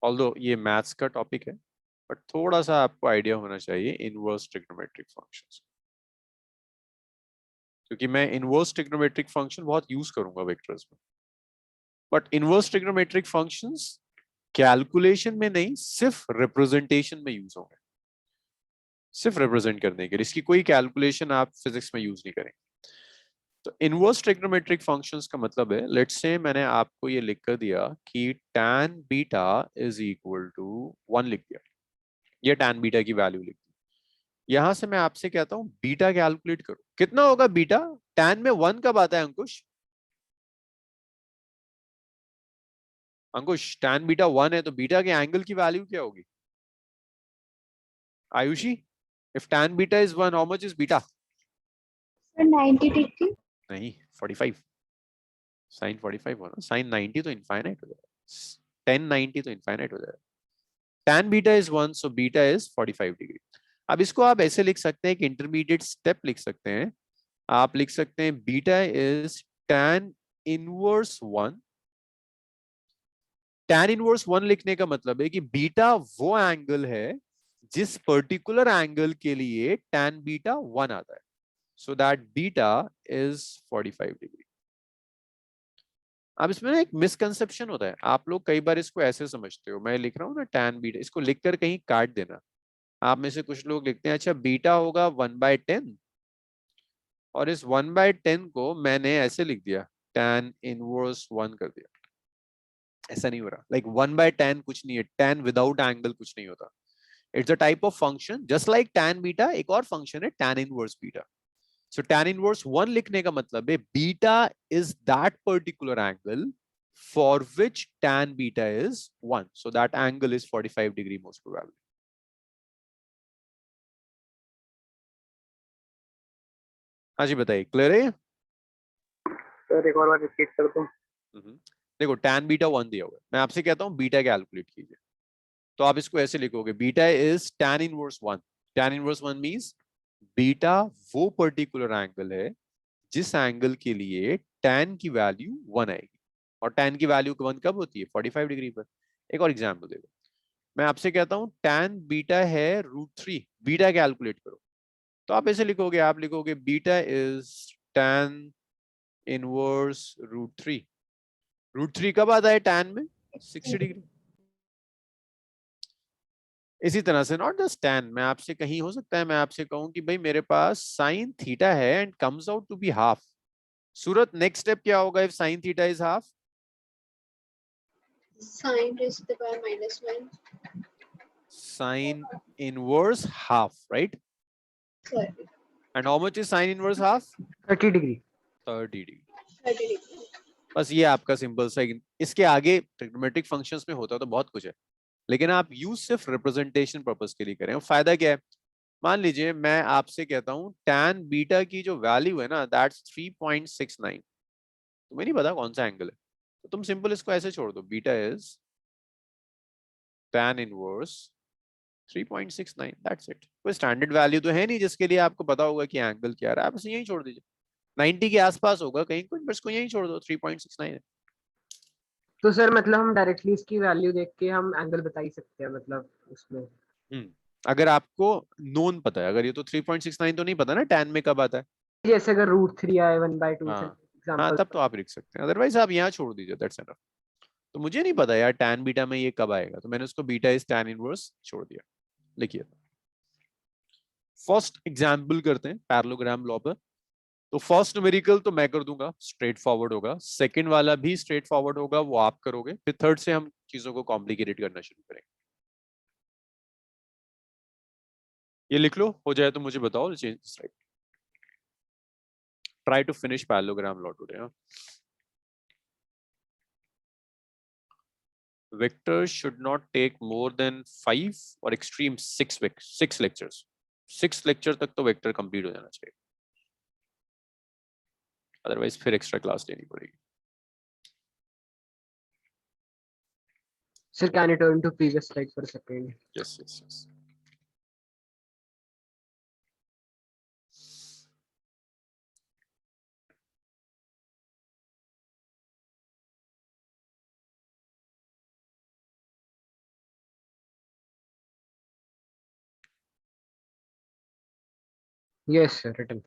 Although ये maths का टॉपिक है, but थोड़ा सा आपको आइडिया होना चाहिए inverse trigonometric functions, क्योंकि मैं inverse trigonometric function बहुत यूज करूंगा वेक्टर्स में. But inverse trigonometric functions calculation में नहीं, सिर्फ रिप्रेजेंटेशन में यूज होंगे, सिर्फ रिप्रेजेंट करने के लिए. इसकी कोई कैलकुलेशन आप फिजिक्स में यूज नहीं करेंगे. तो इनवर्स ट्रिग्नोमेट्रिक फंक्शंस का मतलब है, लेट्स से मैंने आपको ये लिख कर दिया कि tan beta is equal to 1 लिख दिया, ये tan बीटा की वैल्यू लिख दी. यहां से मैं आपसे कहता हूं बीटा कैलकुलेट करो, कितना होगा बीटा? tan में 1 कब आता है अंकुश? अंकुश tan बीटा 1 है तो बीटा के एंगल की वैल्यू क्या होगी? Ayushi, if tan beta is 1, how much is beta? Sir, 90 degree. नहीं, 45. sin 45 होना, sin 90 तो इनफाइनाइट हो जाएगा, tan 90 तो इनफाइनाइट हो जाएगा. tan beta is 1, so beta is 45 degree. अब इसको आप ऐसे लिख सकते हैं कि इंटरमीडिएट स्टेप लिख सकते हैं. आप लिख सकते हैं beta is tan inverse 1. tan inverse 1 लिखने का मतलब है कि बीटा वो एंगल है जिस पर्टिकुलर एंगल के लिए tan बीटा 1 आता है, so that beta is 45 degree. अब इसमें एक मिसकंसेप्शन होता है, आप लोग कई बार इसको ऐसे समझते हो, मैं लिख रहा हूँ ना tan बीटा, इसको लिखकर कहीं काट देना. आप में से कुछ लोग लिखते हैं अच्छा बीटा होगा 1/10 और इस 1/10 को मैंने ऐसे लिख दिया tan इनवर्स 1 कर दिया. ऐसा नहीं हो रहा, लाइक 1/tan कुछ नहीं है, tan विदाउट एंगल कुछ नहीं होता। It's a type of function just like tan beta, एक और फंक्शन है tan इनवर्स बीटा। सो tan इनवर्स 1 लिखने का मतलब है beta is that particular angle for which tan beta is 1, so that angle is 45 degree most probably. हाँ जी बताइए, clear है? सर एक और बार रिपीट कर दो। देखो tan बीटा 1 दिया हुआ है, मैं आपसे कहता हूँ बीटा कैलकुलेट कीजिए, तो आप इसको ऐसे लिखोगे beta is tan inverse 1। tan inverse 1 means beta वो पर्टिकुलर एंगल है जिस एंगल के लिए tan की वैल्यू 1 आएगी, और tan की वैल्यू 1 कब होती है? 45 डिग्री पर। एक और एग्जांपल देखो, मैं आपसे कहता हूँ tan बीटा है √3, बीटा कैलकुलेट करो, तो आप ऐसे लिखोगे, आप लिखोगे बीटा इज tan इनवर्स √3। √3 कब आता है tan में? 60 डिग्री। इसी तरह से नॉट जस्ट tan, मैं आपसे कहीं हो सकता है मैं आपसे कहूं कि भाई मेरे पास sin थीटा है and comes out to be half. सूरत, नेक्स्ट स्टेप क्या होगा if sin theta is half? Sine raised to the power -1. Sin inverse half, right? Sorry, And how much is sin inverse half? 30 degree. 30 degree. 30 degree. बस ये आपका simple सा, इसके आगे trigonometric functions में होता तो बहुत कुछ है, लेकिन आप यूज सिर्फ रिप्रेजेंटेशन पर्पस के लिए करें। फायदा क्या है? मान लीजिए मैं आपसे कहता हूँ tan बीटा की जो वैल्यू है ना दैट्स 3.69, तुम्हें नहीं पता कौन सा एंगल है, तो तुम सिंपल इसको ऐसे छोड़ दो, beta is tan inverse 3.69, that's it. कोई स्टैंडर्ड वैल्यू तो है नहीं जिसके लिए आपको पता होगा कि एंगल क्या है, आप बस यही छोड़ दीजिए, 90 के आसपास होगा कहीं कुछ, बस को यही छोड़ दो, 3.69 है। तो सर मतलब हम डायरेक्टली इसकी वैल्यू देख के हम एंगल बता ही सकते हैं मतलब उसमें। अगर आपको नोन पता है, अगर ये तो 3.69 तो नहीं पता ना tan में कब आता है। जैसे अगर √3 आए 1/2 से हाँ हाँ, एग्जांपल। तब तो आप लिख सकते हैं, अदरवाइज आप यहाँ छोड़ दीजिए, दैट्स एनफ। तो मुझे नहीं पता यार tan बीटा में ये कब आएगा, तो मैंने उसको बीटा इज tan इनवर्स छोड़ दिया। लिखिए, फर्स्ट एग्जाम्पल करते हैं पैरेललोग्राम लॉ पर। तो फर्स्ट न्यूमेरिकल तो मैं कर दूंगा, स्ट्रेट फॉरवर्ड होगा, सेकंड वाला भी स्ट्रेट फॉरवर्ड होगा, वो आप करोगे, फिर थर्ड से हम चीजों को कॉम्प्लिकेटेड करना शुरू करेंगे। ये लिख लो, हो जाए तो मुझे बताओ, change slide. Try to finish parallelogram law today. Vectors should not take more than 5 और extreme 6 lectures। 6 लेक्चर तक तो वेक्टर कंप्लीट हो जाना चाहिए, अदरवाइज फिर एक्स्ट्रा क्लास लेनी पड़ेगी। Sir can you turn to previous slide for a second? Yes yes yes. Yes sir, written.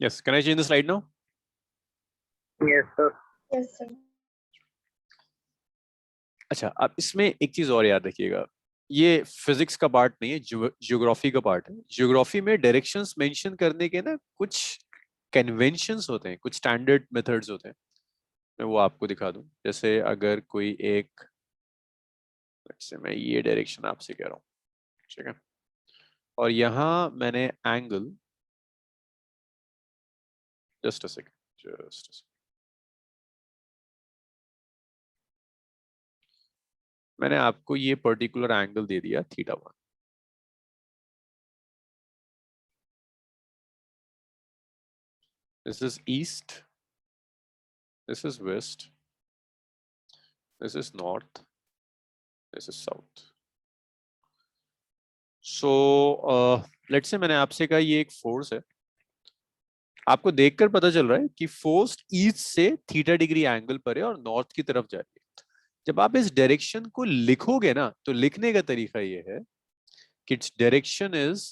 Yes, can I change the slide now? Yes sir. Yes, sir. अच्छा, अब इसमें एक चीज और याद रखिएगा, ये फिजिक्स का पार्ट नहीं है, ज्योग्राफी का पार्ट है। ज्योग्राफी में डायरेक्शंस मेंशन करने के ना कुछ कन्वेंशंस होते हैं, कुछ स्टैंडर्ड मेथड्स होते हैं, मैं वो आपको दिखा दूं। जैसे अगर कोई एक, जैसे मैं ये डायरेक्शन आपसे कह रहा हूँ, ठीक है, और यहाँ मैंने एंगल, जस्ट अ सेकंड, मैंने आपको ये पर्टिकुलर एंगल दे दिया θ1। This is east, this is west, this is north, this is south. So let's say मैंने आपसे कहा ये एक फोर्स है, आपको देखकर पता चल रहा है कि फोर्स ईस्ट से θ डिग्री एंगल पर है और नॉर्थ की तरफ जा रही है। जब आप इस डायरेक्शन को लिखोगे ना, तो लिखने का तरीका ये है कि its direction is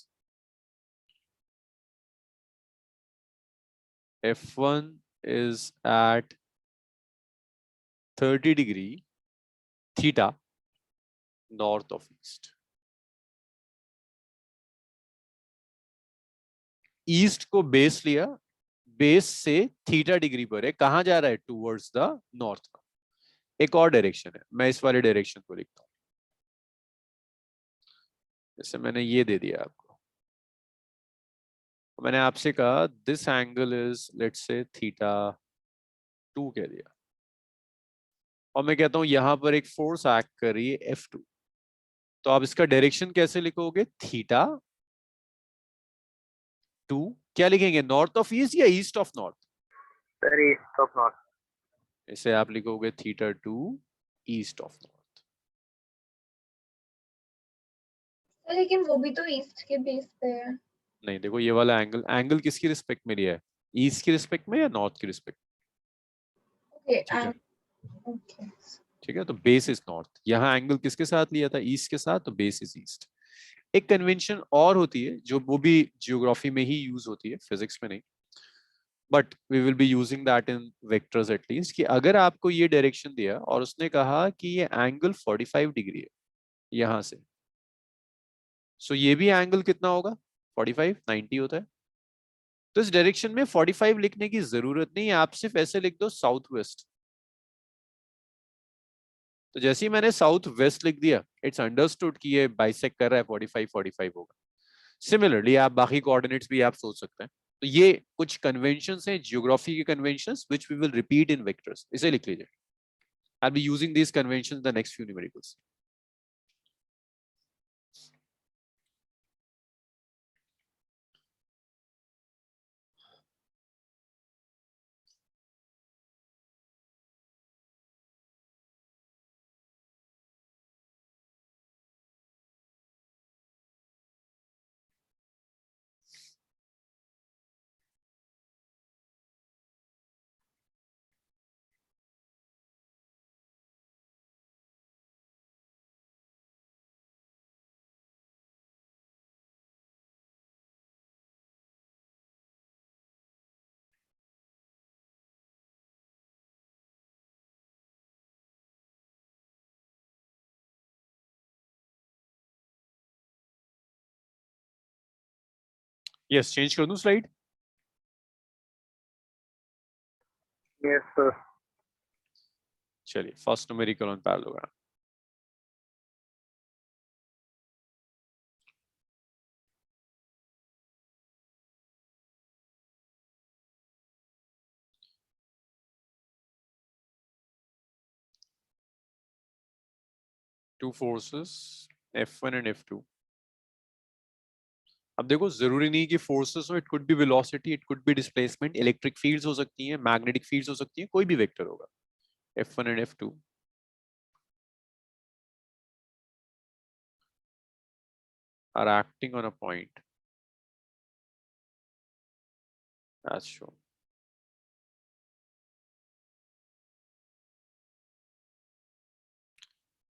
F1 is at 30 degree theta north of east. East को बेस लिया, बेस से थीटा डिग्री पर है, कहां जा रहा है? टूवर्ड्स द नॉर्थ का। एक और डायरेक्शन है, मैं इस वाले डायरेक्शन को लिखता हूं, जैसे मैंने ये दे दिया आपको, मैंने आपसे कहा this angle is let's say theta 2 कह दिया, और मैं कहता हूं यहां पर एक फोर्स एक्ट कर रही है F2, तो आप इसका डायरेक्शन कैसे लिखोगे? थीटा 2 क्या लिखेंगे? नॉर्थ ऑफ ईस्ट या east of north? Sir east of north. इसे आप लिखोगे थीटा 2 ईस्ट ऑफ नॉर्थ। लेकिन वो भी तो ईस्ट के बेस पे है। नहीं, देखो ये वाला एंगल किसकी रिस्पेक्ट में लिया है? ईस्ट की रिस्पेक्ट में या नॉर्थ की रिस्पेक्ट? ओके ठीक है, ओके ठीक है, तो बेस इज नॉर्थ। यहाँ एंगल किसके साथ लिया था? ईस्ट के साथ, तो बेस इज ईस्ट। एक कन्वेंशन और होती है जो वो भी जियोग्राफी में ही यूज होती है, फिजिक्स में नहीं, but we will be using that in vectors at least, कि अगर आपको ये डायरेक्शन दिया और उसने कहा कि ये एंगल 45 डिग्री है यहां से, सो ये भी एंगल कितना होगा? 45, 90 होता है। तो इस डायरेक्शन में 45 लिखने की जरूरत नहीं है, आप सिर्फ ऐसे लिख दो साउथ वेस्ट। तो जैसे ही मैंने साउथ वेस्ट लिख दिया, इट्स अंडरस्टूड कि ये बाइसेक्ट कर रहा है, 45 45 होगा। सिमिलरली आप बाकी कोऑर्डिनेट्स भी आप सोच सकते हैं। तो ये कुछ कन्वेंशंस हैं, जियोग्राफी के conventions which we will repeat in vectors. इसे लिख लीजिए, I will be using these conventions in the next few numericals. Yes, change कर दूं स्लाइड? Yes sir. चलिए, first numerical on parallelogram. Two forces F1 and F2। अब देखो, जरूरी नहीं कि फोर्सेस हो, it could be velocity, it could be displacement, electric fields हो सकती हैं, मैग्नेटिक फील्ड्स हो सकती हैं, कोई भी वेक्टर होगा। F1 and F2 are acting on a point as shown.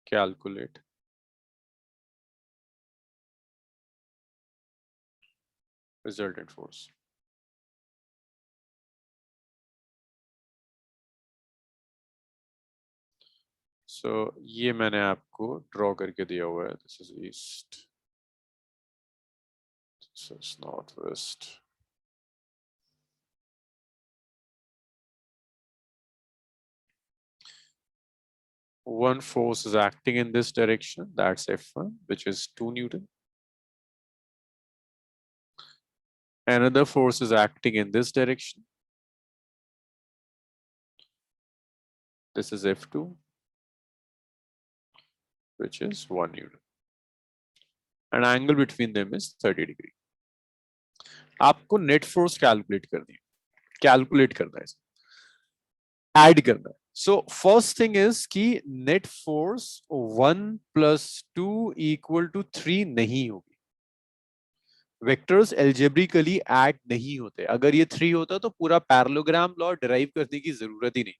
Calculate resultant force. So ये मैंने आपको ड्रॉ करके दिया हुआ है। This is east, this is northwest. One force is acting in this direction, that's F1, which is 2 Newton. Another force is acting in this direction. This is F2, which is 1 Newton. And angle between them is 30 degree. आपको net force calculate करनी है, calculate करना है, add करना है। So first thing is कि net force 1 + 2 = 3 नहीं होगी। वेक्टर्स एल्जेब्रिकली ऐड नहीं होते। अगर ये 3 होता तो पूरा पैरेललोग्राम लॉ डिराइव करने की जरूरत ही नहीं।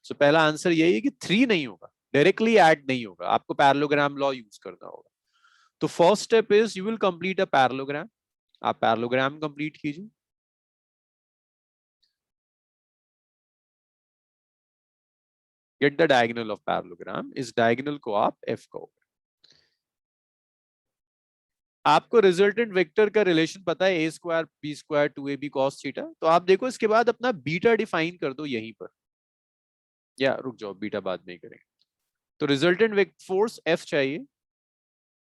सो पहला आंसर यही है कि 3 नहीं होगा, डायरेक्टली ऐड नहीं होगा, आपको पैरेललोग्राम लॉ यूज करना होगा। तो first step is you will complete a parallelogram. आप पैरेललोग्राम कंप्लीट कीजिए। Get the diagonal of parallelogram, इस डायगोनल को आप f कहोगे। आपको रिजल्टेंट वेक्टर का रिलेशन पता है a square b square 2ab cos theta, तो आप देखो इसके बाद अपना बीटा डिफाइन कर दो यहीं पर, या रुक जाओ बीटा बाद में ही करेंगे। तो रिजल्टेंट फोर्स F चाहिए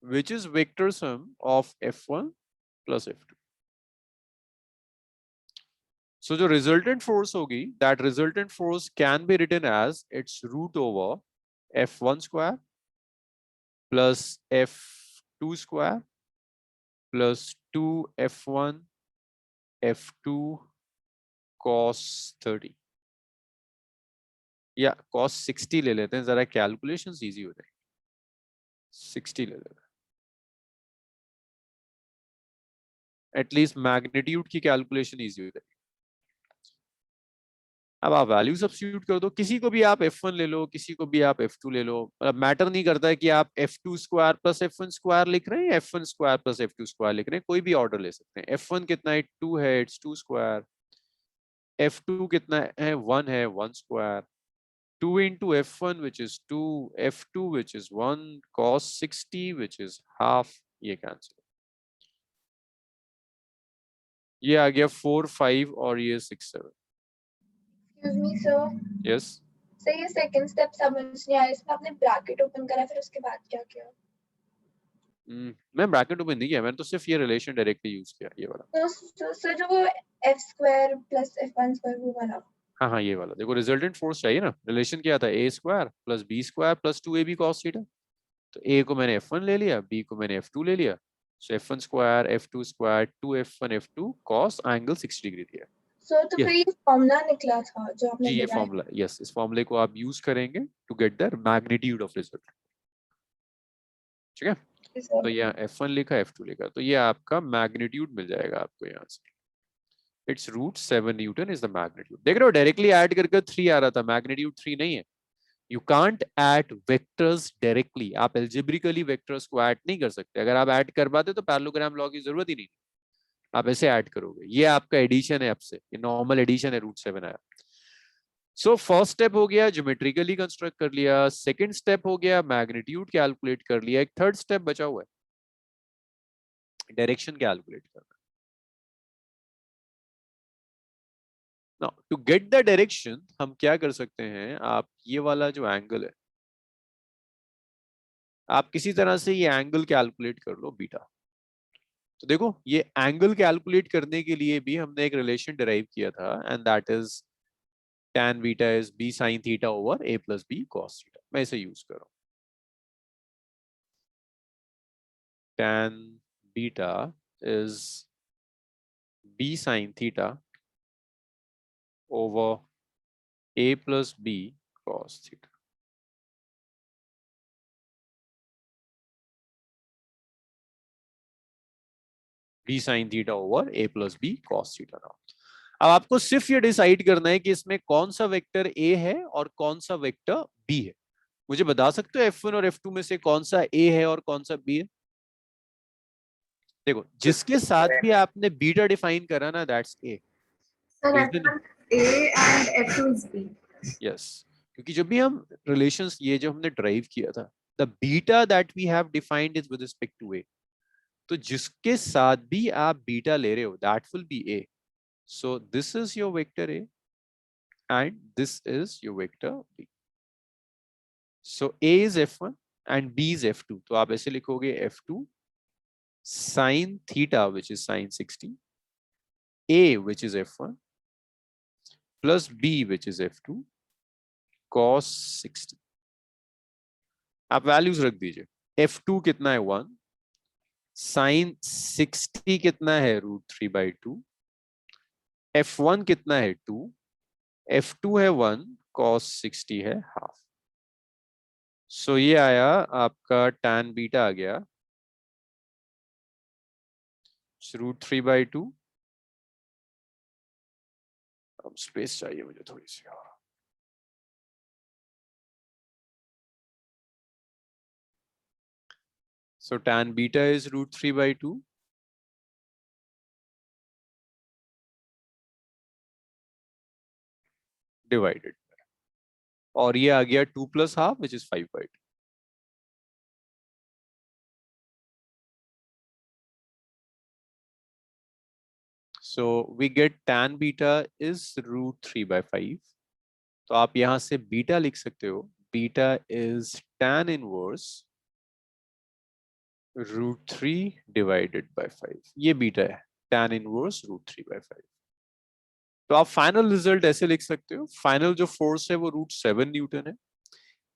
which is vector sum of F1 plus F2. So जो resultant force होगी, that resultant force can be written as its root over F1 square plus F2 square plus 2F1 F2 cos 30 या cos 60 ले लेते हैं, जरा calculations easy हो जाएगी। 60 ले लेते हैं, एटलीस्ट मैग्नीट्यूड की कैलकुलेशन इजी हो जाएगी। अब आप वैल्यू सब्स्टिट्यूट कर दो, किसी को भी आप f1 ले लो, किसी को भी आप f2 ले लो, मतलब मैटर नहीं करता है कि आप f2 square plus f1 square लिख रहे हैं, f1 square plus f2 square लिख रहे हैं, कोई भी ऑर्डर ले सकते हैं। f1 कितना है 2 है, इट्स 2 स्क्वायर। f2 कितना है 1 है, 1 square. 2 into f1 which is 2, f2 which is 1, cos 60 which is half, ये कैंसिल। ये आ गया 4 5 और ये 6 7। Excuse me, sir. Yes sir ये सेकंड स्टेप समझ नहीं आया, इसमें आपने ब्रैकेट ओपन करा फिर उसके बाद क्या किया? मैं ब्रैकेट ओपन नहीं किया, मैंने तो सिर्फ ये रिलेशन डायरेक्टली यूज किया, ये वाला। तो सर जो वो f square plus f1 square वो वाला, हाँ ये वाला देखो, रिजल्टेंट फोर्स चाहिए ना, रिलेशन क्या था a square plus b square plus 2ab cos theta. तो a को मैंने f1 ले लिया, b को मैंने f2 ले लिया, सो f1 square f2 square 2f1 f2 cos angle 60 degree दिया। सो तो फिर ये फॉर्मूला निकला था जो आपने जी ये बताया। फॉर्मूला, यस, इस फॉर्मूले को आप यूज करेंगे to get the magnitude of result. ठीक है, तो यहाँ f1 लिखा f2 लिखा, तो ये आपका मैग्नीट्यूड मिल जाएगा आपको यहाँ से। It's root 7 newton is the magnitude. देख रहे हो डायरेक्टली ऐड करके 3 आ रहा था, मैग्नीट्यूड 3 नहीं है। You can't add vectors directly, आप एल्जेब्रिकली वेक्टर्स को ऐड नहीं कर सकते। अगर आप ऐड कर पाते तो पैरेललोग्राम लॉ की जरूरत ही नहीं, आप ऐसे ऐड करोगे। ये आपका एडिशन है, आपसे ये नॉर्मल एडिशन है, रूट 7 आया। सो फर्स्ट स्टेप हो गया ज्योमेट्रिकली कंस्ट्रक्ट कर लिया, सेकंड स्टेप हो गया मैग्नीट्यूड कैलकुलेट कर लिया, एक थर्ड स्टेप बचा हुआ है डायरेक्शन कैलकुलेट करना। Now, to get the direction हम क्या कर सकते हैं, आप ये वाला जो एंगल है, आप किसी तरह से ये एंगल कैलकुलेट कर लो बीटा। तो देखो ये एंगल कैलकुलेट करने के लिए भी हमने एक रिलेशन डिराइव किया था, and that is tan beta is b sin theta over a plus b cos theta. मैं इसे यूज कर रहा हूं। tan beta is b sin theta over a plus b cos theta। b sin theta over a plus b cos theta। now अब आपको सिर्फ ये decide करना है कि इसमें कौन सा वेक्टर a है और कौन सा वेक्टर b है। मुझे बता सकते हो f1 और f2 में से कौन सा a है और कौन सा b है? देखो जिसके साथ भी आपने बीटा डिफाइन करा ना, that's a। A and f2 is b। Yes, क्योंकि जब भी हम रिलेशंस ये जो हमने ड्राइव किया था, the beta that we have defined is with respect to a, तो जिसके साथ भी आप बीटा ले रहे हो that will be a। So this is your vector a and this is your vector b। so a is f1 and b is f2, तो आप ऐसे लिखोगे f2 sin theta which is sin 60, a which is f1 plus b which is f2 cos 60। आप values रख दीजिए। f2 कितना है 1, sin 60 कितना है √3/2, f1 कितना है 2, f2 है 1, cos 60 है हाफ। सो ये आया आपका tan बीटा आ गया √3/2। अब स्पेस चाहिए मुझे थोड़ी सी और। So tan beta is √3/2 divided और ये आ गया 2 + ½ which is 5/2. So we get tan beta is √3/5. तो आप यहां से बीटा लिख सकते हो, बीटा इज tan इनवर्स √3/5. ये बीटा है, tan इनवर्स √3/5. तो आप फाइनल रिजल्ट ऐसे लिख सकते हो, फाइनल जो फोर्स है वो √7 न्यूटन है,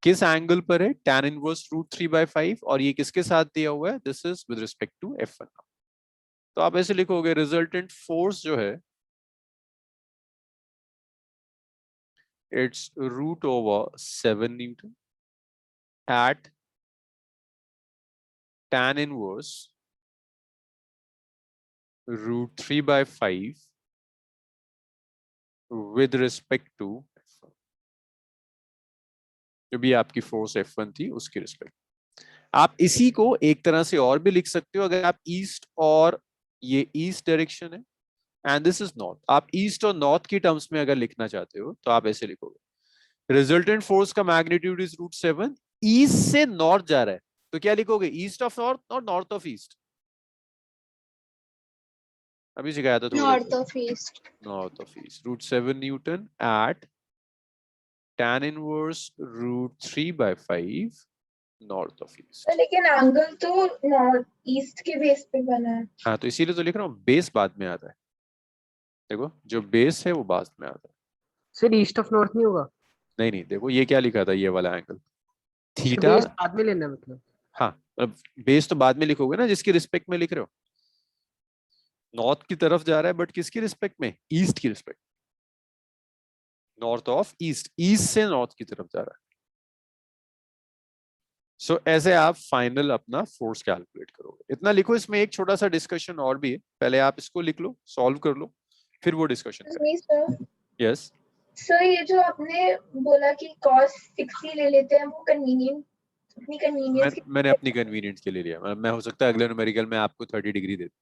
किस एंगल पर है, tan इनवर्स √3/5, और ये किसके साथ दिया हुआ है, this is with respect to F1. तो आप ऐसे लिखोगे रिजल्टेंट फोर्स जो है it's √7 newton at tan inverse √3/5 with respect to F1. जो भी आपकी फोर्स F1 थी उसकी रिस्पेक्ट. आप इसी को एक तरह से और भी लिख सकते हो, अगर आप ईस्ट और ये ईस्ट डायरेक्शन है एंड दिस इज नॉर्थ, आप ईस्ट और नॉर्थ की टर्म्स में अगर लिखना चाहते हो तो आप ऐसे लिखोगे रिजल्टेंट फोर्स का मैग्नीट्यूड इज √7, ईस्ट से नॉर्थ जा रहा है तो क्या लिखोगे, ईस्ट ऑफ नॉर्थ और नॉर्थ ऑफ ईस्ट. अभी सिखाया था north of east. North of east √7 newton at tan inverse √3/5 north of east. लेकिन एंगल तो नॉर्थ ईस्ट के बेस पे बना है. हाँ तो इसीलिए तो लिख रहा हूँ, बेस बाद में आता है. देखो जो बेस है वो बाद में आता है. सर ईस्ट ऑफ नॉर्थ नहीं होगा? नहीं नहीं, देखो ये क्या लिखा था, ये वाला एंगल थीटा. बेस बाद में लेना मतलब? हाँ मतलब बेस तो बाद में लिखोगे ना, जिसकी रिस्पेक्ट में लिख रहे हो. नॉर्थ की तरफ जा रहा है बट किसकी रिस्पेक्ट में, ईस्ट की respect. North of east, east से नॉर्थ की तरफ जा रहा है. सो ऐसे आप फाइनल अपना फोर्स कैलकुलेट करोगे. इतना लिखो. इसमें एक छोटा सा डिस्कशन और भी है, पहले आप इसको लिख लो, सॉल्व कर लो, फिर वो डिस्कशन करें. यस सर ये जो आपने बोला कि cos 60 ले लेते हैं, वो कन्वीनियंट, अपनी कन्वीनियंस मैंने अपनी कन्वीनियंस के लिए लिया. मैं हो सकता है अगले न्यूमेरिकल में आपको 30 डिग्री दे दूं.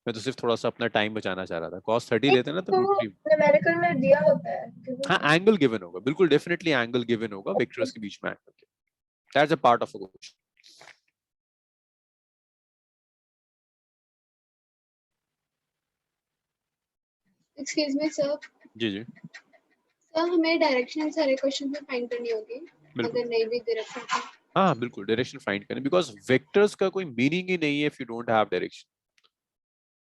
मैं तो सिर्फ थोड़ा सा अपना टाइम बचाना चाह रहा था. cos 30 लेते हैं ना तो √3. न्यूमेरिकल में दिया होता है. हाँ एंगल गिवन होगा, बिल्कुल डेफिनेटली एंगल गिवन होगा, वेक्टर्स के बीच में angle. That's a part of a question. Excuse me sir. जी जी सर हमें डायरेक्शन सारे क्वेश्चन में फाइंड करनी होगी अगर नहीं भी डायरेक्शन तो. हाँ बिल्कुल डायरेक्शन फाइंड करें, बिकॉज वेक्टर्स का कोई मीनिंग ही नहीं है if you don't have direction.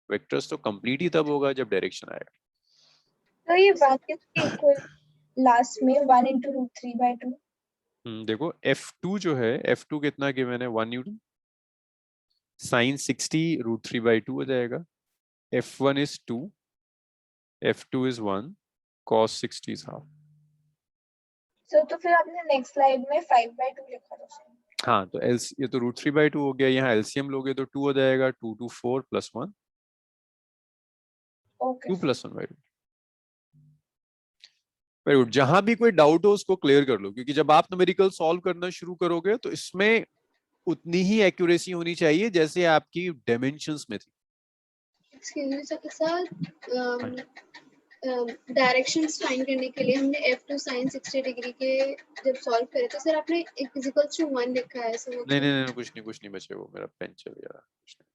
Vectors तो कंप्लीट ही तब होगा जब डायरेक्शन आएगा. तो ये बात इक्वल लास्ट में 1 × √3/2. देखो F2 जो है, F2 कितना गिवन है, 1 न्यूटन. sin 60 √3/2 हो जाएगा. F1 is 2, F2 is 1, cos 60 is half. सो तो फिर आपने नेक्स्ट स्लाइड में 5/2 लिखा था. हाँ तो ये तो √3/2 हो गया. यहाँ एलसीएम लोगे तो 2 हो जाएगा. 2 2 4 + 1. ओके 2 + 1/2. Very good. जहां भी कोई डाउट हो उसको क्लियर कर लो, क्योंकि जब आप न्यूमेरिकल सॉल्व करना शुरू करोगे तो इसमें उतनी ही एक्यूरेसी होनी चाहिए जैसे आपकी डायमेंशंस में थी. Excuse me sir, directions find करने के लिए हमने F2 sin 60 डिग्री के जब सॉल्व करे तो सर आपने = 1 लिखा है. सर नहीं कुछ नहीं बचे. वो मेरा पेन चल गया. कुछ नहीं,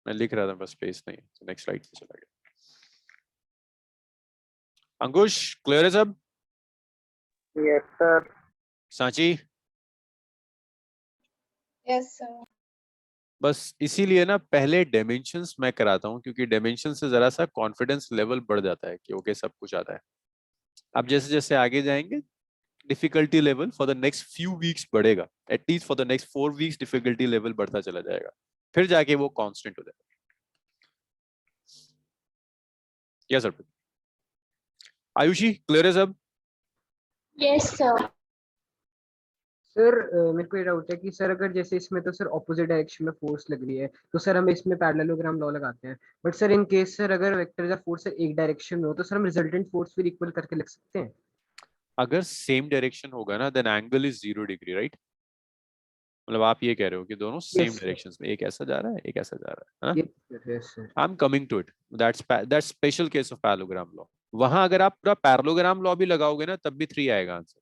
मैं लिख रहा था बस, स्पेस नहीं. तो नेक्स्ट स्लाइड पे चला गया. अंकुश क्लियर है सब? Yes, sir. Sanchi yes sir. बस इसीलिए ना पहले डायमेंशंस मैं कराता हूँ, क्योंकि डायमेंशन से जरा सा कॉन्फिडेंस लेवल बढ़ जाता है कि ओके सब कुछ आता है. अब जैसे जैसे आगे जाएंगे difficulty level for the next few weeks बढ़ेगा. At least for the next 4 weeks difficulty level बढ़ता चला जाएगा, फिर जाके वो कांस्टेंट हो जाएगा. Yes sir. आयुषी क्लियर है सब? Yes sir. सर मेरे को ये डाउट है कि सर अगर जैसे इसमें तो सर ऑपोजिट डायरेक्शन में फोर्स लग रही है तो सर हम इसमें पैरेललोग्राम लॉ लगाते हैं, but sir in case sir अगर वेक्टर या फोर्स एक डायरेक्शन में हो तो सर हम रिजल्टेंट फोर्स फिर इक्वल करके लिख सकते हैं? अगर सेम डायरेक्शन होगा ना then angle is 0 degree, right? मतलब आप ये कह रहे हो कि दोनों सेम डायरेक्शंस में, एक ऐसा जा रहा है एक ऐसा जा रहा है ना? Yes sir. I am coming to it. That's special case of parallelogram law. वहां अगर आप पूरा पैरेललोग्राम लॉ भी लगाओगे ना तब भी 3 आएगा आंसर।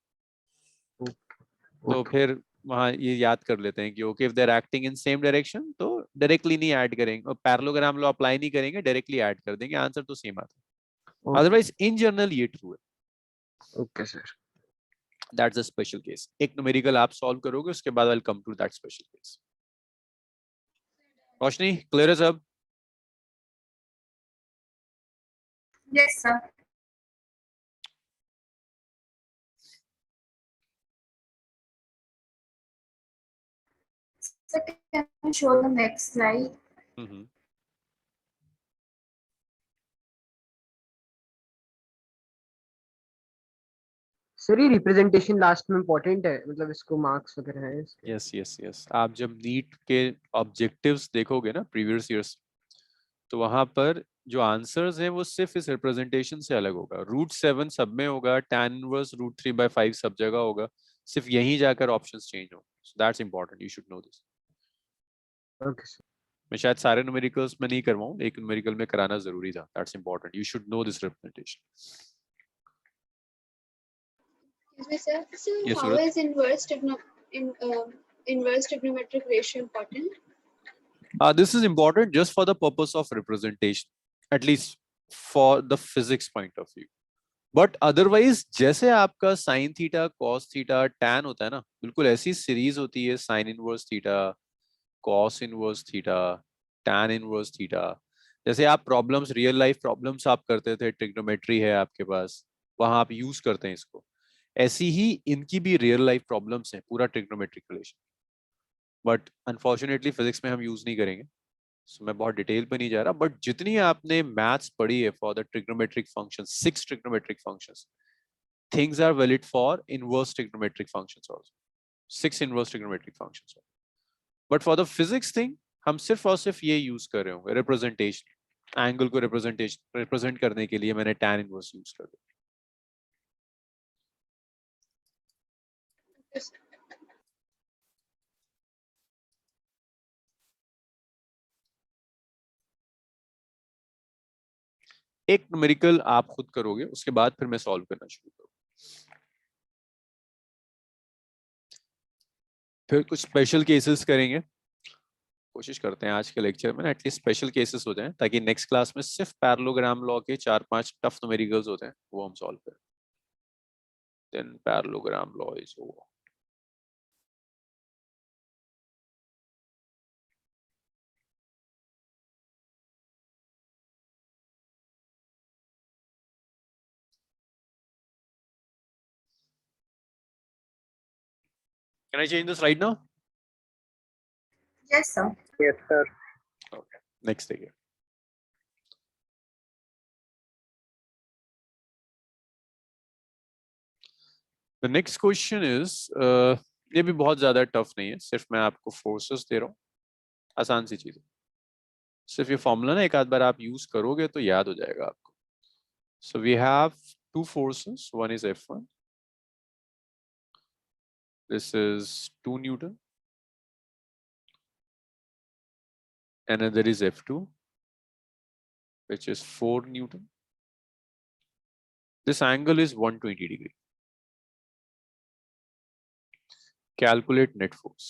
तो फिर वहां ये याद कर लेते हैं कि okay if they are acting in same direction तो डायरेक्टली नहीं ऐड करेंगे, और पैरेललोग्राम लॉ अप्लाई नहीं करेंगे, डायरेक्टली ऐड कर देंगे, आंसर तो सेम आता है। अदरवाइज इन जनरल ये ट्रू है। Okay sir. That's a special case. एक न्यूमेरिकल आप सॉल्व करोगे, उसके बाद I will come to that special case. Roshni clear है सब? Yes, sir. So can you show the next slide? Sir ये रिप्रेजेंटेशन लास्ट में इम्पोर्टेंट है, मतलब इसको मार्क्स वगैरह है इसके? Yes yes yes. आप जब नीट के ऑब्जेक्टिव्स देखोगे ना प्रीवियस ईयर्स, तो वहां पर जो आंसर्स हैं वो सिर्फ इस रिप्रेजेंटेशन से अलग होगा। √7 सब में होगा, tan इनवर्स √3/5 सब जगह होगा, सिर्फ यहीं जाकर ऑप्शंस चेंज होंगे। So that's important, you should know this. Okay sir. मैं शायद सारे न्यूमेरिकल्स में नहीं करवाऊं, एक न्यूमेरिकल में कराना जरूरी था। That's important, you should know this representation. Sir, so Yes, how Suraj. is inverse trigonometric ratio important? This is important just for the purpose of representation, at least for the physics point of view. But otherwise जैसे आपका sine theta cos theta tan होता है ना, बिल्कुल ऐसी series होती है sine inverse theta, cos inverse theta, tan inverse theta. जैसे आप प्रॉब्लम्स, रियल लाइफ प्रॉब्लम्स आप करते थे, ट्रिग्नोमेट्री है आपके पास, वहां आप यूज करते हैं इसको, ऐसी ही इनकी भी रियल लाइफ प्रॉब्लम्स हैं, पूरा trigonometric relation. But unfortunately physics में हम यूज नहीं करेंगे, so मैं बहुत डिटेल पे नहीं जा रहा। बट जितनी आपने मैथ्स पढ़ी है for the trigonometric function, 6 trigonometric functions, things are valid for inverse trigonometric functions also, 6 inverse trigonometric functions। but for the physics thing हम सिर्फ और सिर्फ ये यूज कर रहे होंगे, रिप्रेजेंटेशन, एंगल को रिप्रेजेंट करने के लिए मैंने tan इनवर्स यूज कर दिया। Yes. एक न्यूमेरिकल आप खुद करोगे, उसके बाद फिर मैं सॉल्व करना शुरू करूँ। फिर कुछ स्पेशल केसेस करेंगे, कोशिश करते हैं आज के लेक्चर में एटलीस्ट स्पेशल केसेस हो जाएं, ताकि नेक्स्ट क्लास में सिर्फ पैरेललोग्राम लॉ के 4-5 टफ न्यूमेरिकल्स होते हैं वो हम सॉल्व करें। Then parallelogram law is over. Can I change this right now? Yes, sir. Yes, sir. Okay. Next thing. The next question is, ये भी बहुत ज्यादा टफ नहीं है, सिर्फ मैं आपको फोर्सेस दे रहा हूँ, आसान सी चीज है। सिर्फ ये फॉर्मूला ना एक आध बार आप यूज करोगे तो याद हो जाएगा आपको। So we have two forces, one is F1, this is 2 Newton, another is F2 which is 4 Newton. This angle is 120 degree. Calculate net force.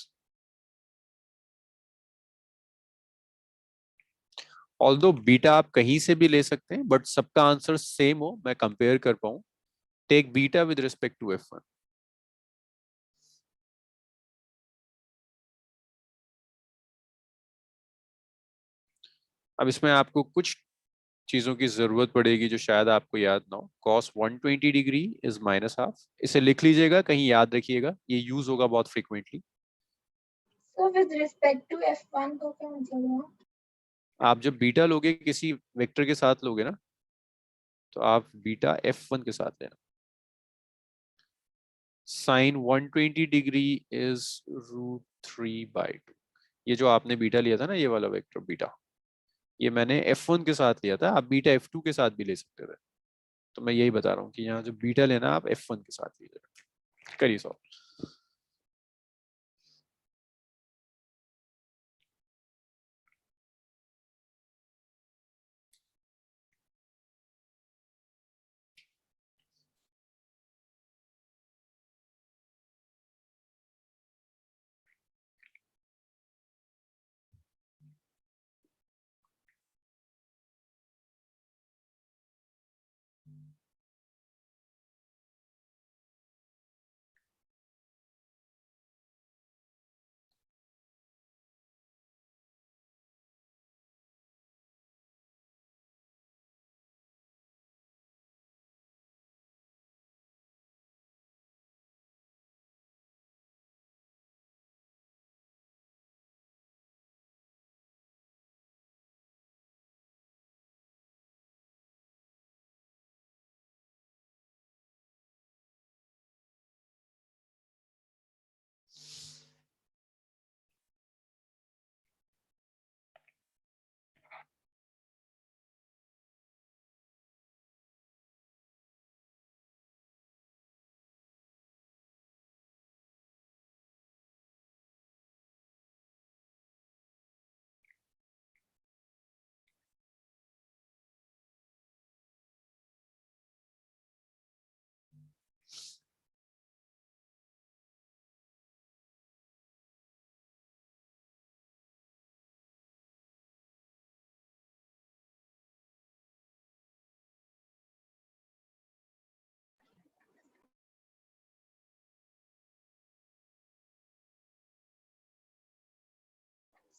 Although beta आप कहीं से भी ले सकते हैं, बट सबका आंसर सेम हो, मैं कंपेयर कर पाऊं, take beta with respect to F1। अब इसमें आपको कुछ चीजों की जरूरत पड़ेगी जो शायद आपको याद ना हो। cos 120 degree is -12। इसे लिख लीजिएगा, कहीं याद रखिएगा, ये यूज होगा बहुत frequently. So with respect to F1 तो क्या मतलब हुआ? आप जब बीटा लोगे किसी वेक्टर के साथ लोगे ना, तो आप बीटा F1 के साथ लेना। Sine 120 degree is √3/2। ये जो आपने बीटा लिया था ना, ये वाला वेक्टर बीटा, ये मैंने F1 के साथ लिया था, आप बीटा F2 के साथ भी ले सकते थे। तो मैं यही बता रहा हूँ कि यहाँ जो बीटा लेना आप F1 के साथ लीजिएगा। करिए सॉल्व।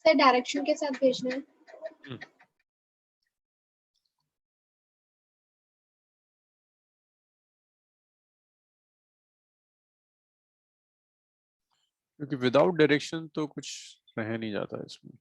सर डायरेक्शन के साथ भेजना है। क्योंकि विदाउट डायरेक्शन तो कुछ रह नहीं जाता इसमें।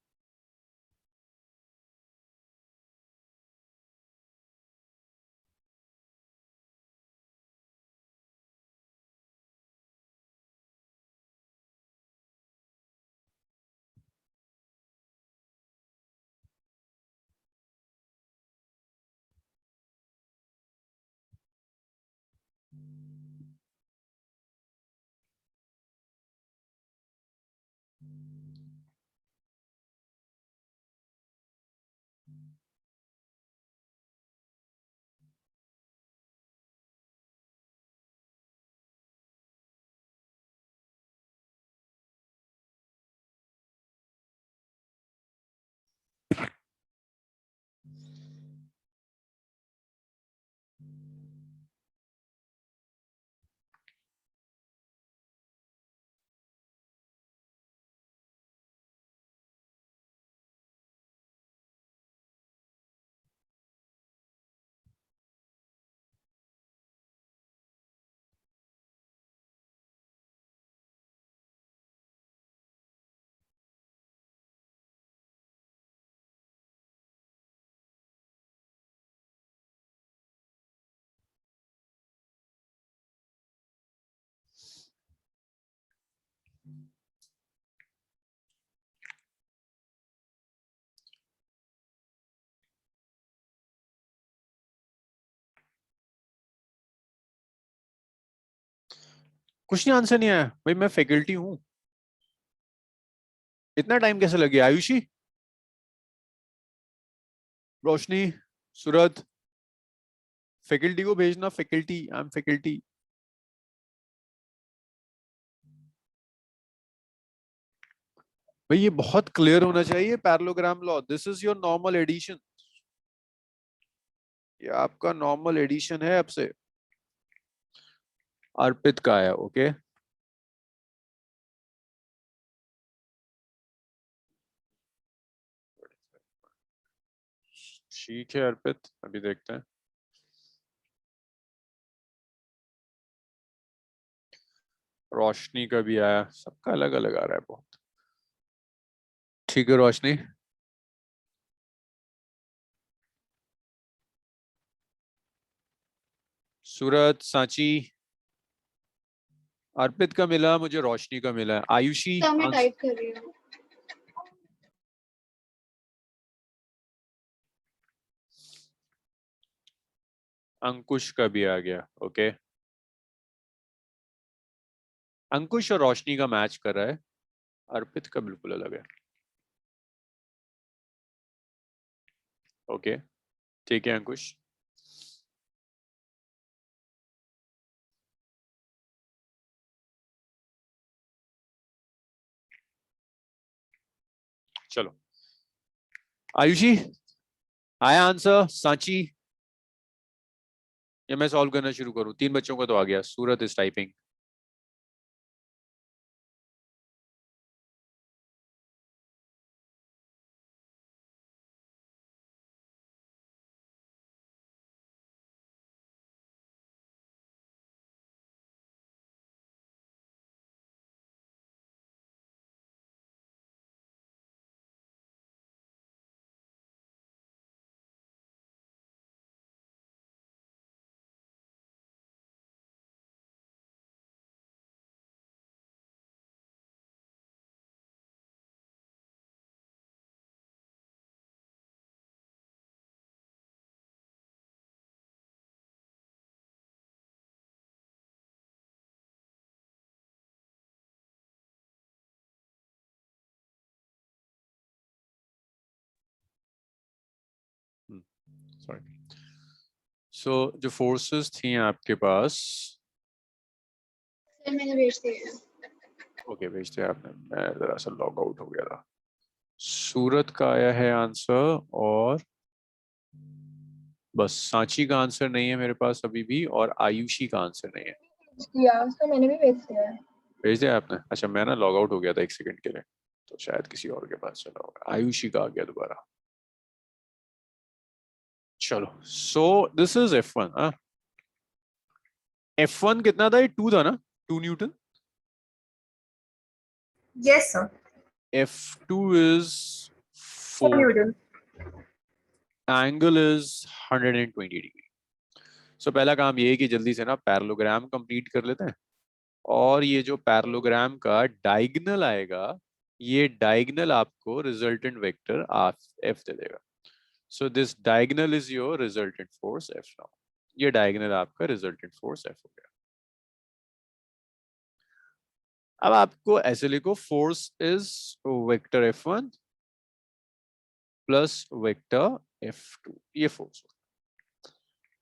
कुछ नहीं, आंसर नहीं आया भाई, मैं फैकल्टी हूं। इतना टाइम कैसे लग गया? आयुषी, रोशनी, सूरत, फैकल्टी को भेजना। Faculty, I am faculty. भाई ये बहुत क्लियर होना चाहिए parallelogram law. This is your normal addition, ये आपका नॉर्मल एडिशन है। अब से अर्पित का है, ओके। ठीक है अर्पित, अभी देखते हैं। रोशनी का भी आया, सबका अलग अलग आ रहा है बहुत। ठीक है रोशनी। सूरत, सांची, अर्पित का मिला मुझे, रोशनी का मिला है। आयुषी, तो मैं टाइप कर रही हूँ। अंकुश का भी आ गया, ओके। अंकुश और रोशनी का मैच कर रहा है, अर्पित का बिल्कुल अलग है। ओके, ठीक है अंकुश। चलो आयुषी, आया आंसर? सांची, या मैं सॉल्व करना शुरू करूं? 3 बच्चों का तो आ गया। सूरत इज टाइपिंग। सॉरी। सो जो फोर्सेस थी आपके पास, सर मैंने भेज दिया। ओके भेज दिया आपने। मैं जरा सा लॉग आउट हो गया था। सूरत का आया है आंसर, और बस सांची का आंसर नहीं है मेरे पास अभी भी, और आयुषी का आंसर नहीं है। दिया तो मैंने भी भेज दिया है। भेज दिया आपने? अच्छा, मैं ना लॉग आउट हो गया था 1 सेकंड के लिए। तो शायद किसी और के पास चला होगा। आयुषी का आ गया दोबारा। चलो, so this is F1। F1 कितना था? ये 2 था ना, 2 Newton. Yes, sir. F2 is 4 4, Newton. angle is 120 degree। सो पहला काम ये है कि जल्दी से ना पैरेललोग्राम कंप्लीट कर लेते हैं, और ये जो पैरेललोग्राम का डायगोनल आएगा, ये डायगोनल आपको रिजल्टेंट वेक्टर F दे देगा। So this diagonal is your resultant force F now. ये डायगोनल आपका रिजल्टेंट फोर्स F हो गया। अब आपको ऐसे लिखो, force is vector F1 plus vector F2, ये फोर्स।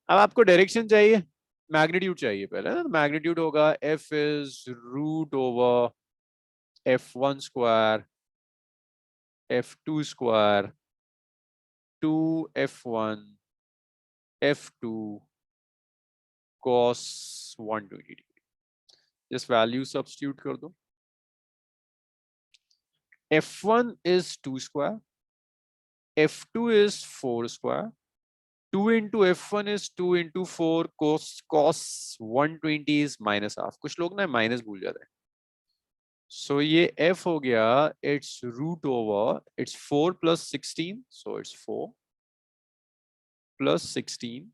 अब आपको डायरेक्शन चाहिए, मैग्नीट्यूड चाहिए पहले ना। मैग्नीट्यूड होगा F is root over F1 square F2 square 2F1 F2 cos 120 degree. जिस वैल्यू सब्स्टिट्यूट कर दो। F1 is 2 square, F2 is 4 square, 2 into F1 is 2 into 4 cos 120 is minus half। कुछ लोग ना माइनस भूल जाते हैं। So ये F हो गया, it's root over, it's 4 plus 16, so it's 4 plus 16,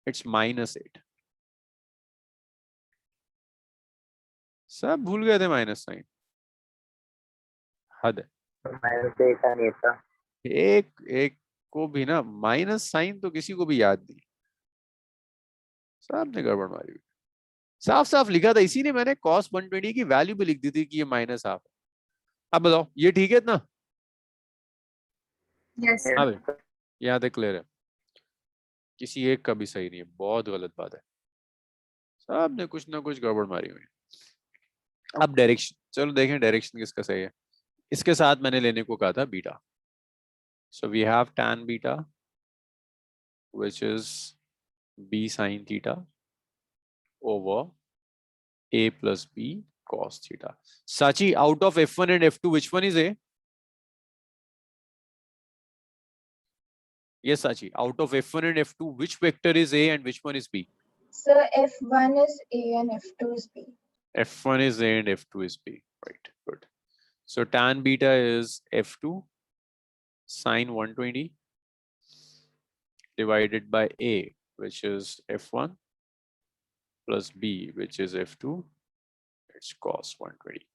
it's minus 8। सब भूल गए थे माइनस साइन, हद है। मैंने देखा नहीं था। एक एक को भी ना माइनस साइन तो किसी को भी याद नहीं, साहब ने गड़बड़ मारी हुई। साफ साफ लिखा था, इसी ने मैंने cos 120 की वैल्यू भी लिख दी थी कि ये माइनस हाफ है। अब बताओ ये ठीक है इतना? Yes, हाँ sir. भाई, यहाँ तक क्लियर है? किसी एक का भी सही नहीं है, बहुत गलत बात है। साहब ने कुछ ना कुछ गड़बड़ मारी हुई है। अब डायरेक्शन, चलो देखें डायरेक्शन किसका सही है। इसके साथ मैंने लेने को कहा था beta. So we have tan beta which is b sin theta over a plus b cos theta। Sachi, out of F1 and F2 which one is A? Yes, Sachi, out of F1 and F2 which vector is A and which one is B? So F1 is A and F2 is B. F1 is A and F2 is B, right? Good. So tan beta is F2 sin 120 divided by A, which is F1 plus B, which is F2, it's cos 120।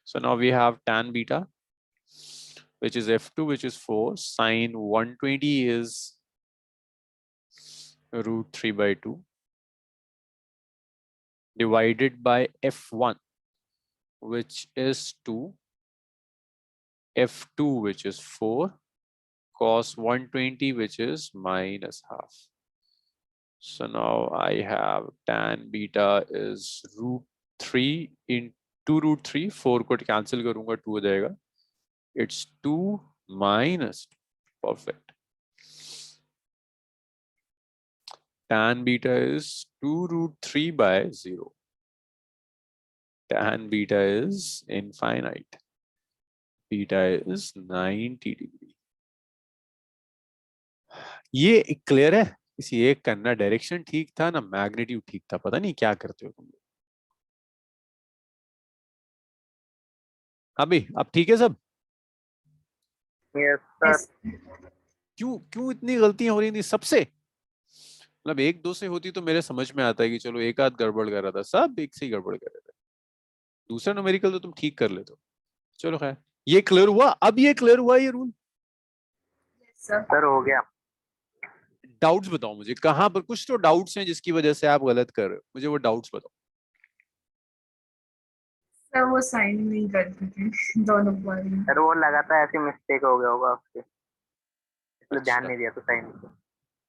So now we have tan beta, which is F2, which is 4, sin 120 is root 3 by 2 divided by F1, which is 2, F2, which is 4, cos 120, which is minus half। So now I have tan beta is root 3 into root 3, 4 को cancel करूंगा 2 हो जाएगा, it's 2 minus 2, perfect। Tan beta is 2 root 3 by 0। Tan beta is infinite, beta is 90 degree। ये clear है? किसी एक करना, direction ठीक था ना, मैग्नीट्यूड ठीक था, पता नहीं क्या करते हो तुम लोग। अभी अब ठीक है सब? Yes Yes. सर। क्यों क्यों इतनी गलतियां हो रही थी सबसे? मतलब एक दो से होती तो मेरे समझ में आता है कि चलो एक आध गड़बड़ कर रहा था, सब एक से ही गड़बड़ कर रहे थे। दूसरा न्यूमेरिकल तो तुम ठीक कर लेते हो। चलो खैर, ये क्लियर हुआ। अब ये क्लियर हुआ ये रूल? Yes, sir. सर हो गया। डाउट्स बताओ मुझे, कहां पर कुछ तो डाउट्स हैं जिसकी वजह से आप गलत कर रहे हो, मुझे वो डाउट्स बताओ। सर वो साइन नहीं करते थे दोनों बार में। सर वो लगा था ऐसी मिस्टेक हो गया होगा आपसे, इसलिए ध्यान अच्छा। नहीं दिया तो साइन को।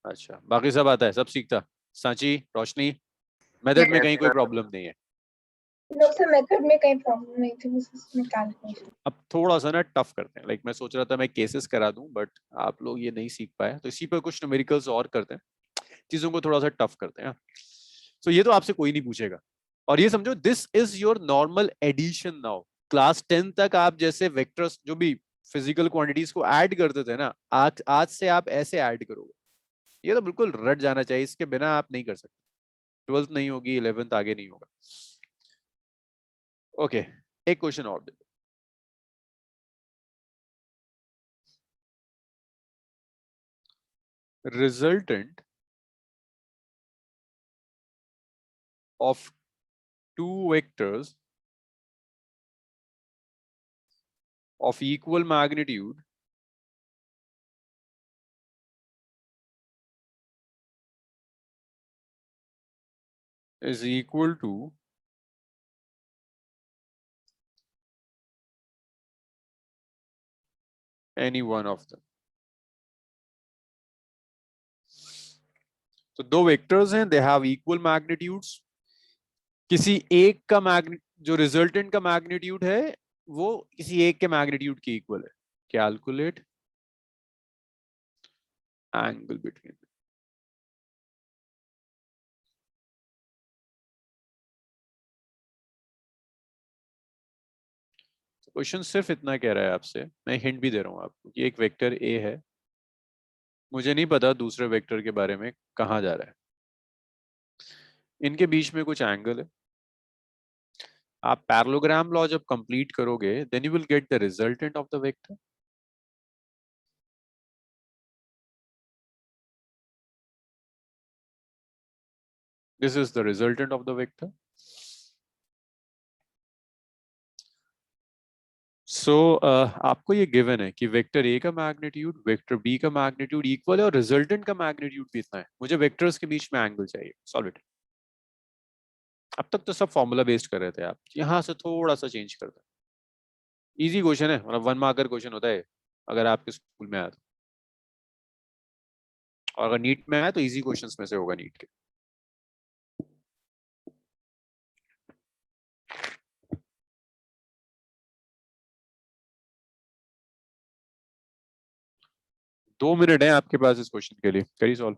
अच्छा, बाकी सब आता है, सब सीखता। सांची, रोशनी, मेथड में Yes, कहीं कोई sir. प्रॉब्लम नहीं है? No, sir, मेथड में कहीं प्रॉब्लम नहीं थी, बस इसमें कैलकुलेशन। अब थोड़ा सा ना टफ करते हैं, लाइक मैं सोच रहा था मैं केसेस करा दूं, बट आप लोग ये नहीं सीख पाए, तो इसी पर कुछ न्यूमेरिकल्स और करते हैं, चीजों को थोड़ा सा टफ करते हैं। तो ये तो आपसे कोई नहीं पूछेगा। और ये समझो, this is your normal addition now. Class 10 तक आप जैसे वेक्टर्स जो भी फिजिकल क्वांटिटीज को ऐड करते थे ना, आज आज से आप ऐसे ऐड करोगे। ये तो बिल्कुल रट जाना चाहिए, इसके बिना आप नहीं कर सकते। 12th नहीं होगी, 11th आगे नहीं होगा। ओके, एक क्वेश्चन और दे दो। Resultant of two vectors of equal magnitude is equal to any one of them. तो दो वेक्टर्स हैं, दे हैव इक्वल मैग्नीट्यूड्स। किसी एक का जो रिजल्टेंट का मैग्नीट्यूड है वो किसी एक के मैग्नीट्यूड के इक्वल है। Calculate angle between. क्वेश्चन सिर्फ इतना कह रहा है आपसे, मैं हिंट भी दे रहा हूं आपको कि एक वेक्टर ए है, मुझे नहीं पता दूसरे वेक्टर के बारे में कहां जा रहा है, इनके बीच में कुछ एंगल है। आप पैरेललोग्राम लॉ जब कंप्लीट करोगे then you will get the resultant of the vector. This is the resultant of the vector. So आपको ये गिवन है कि वेक्टर ए का मैग्नीट्यूड वेक्टर बी का मैग्नीट्यूड इक्वल है और रिजल्टेंट का मैग्नीट्यूड भी इतना है। मुझे वेक्टर्स के बीच में एंगल चाहिए। Solve it. अब तक तो सब फॉर्मूला बेस्ड कर रहे थे आप, यहां से थोड़ा सा चेंज कर दो। इजी क्वेश्चन है, मतलब 1 मार्कर क्वेश्चन होता है अगर आपके स्कूल में आया तो, और अगर नीट में आया तो इजी क्वेश्चंस में से होगा नीट के। दो मिनट है आपके पास इस क्वेश्चन के लिए, करिए solve.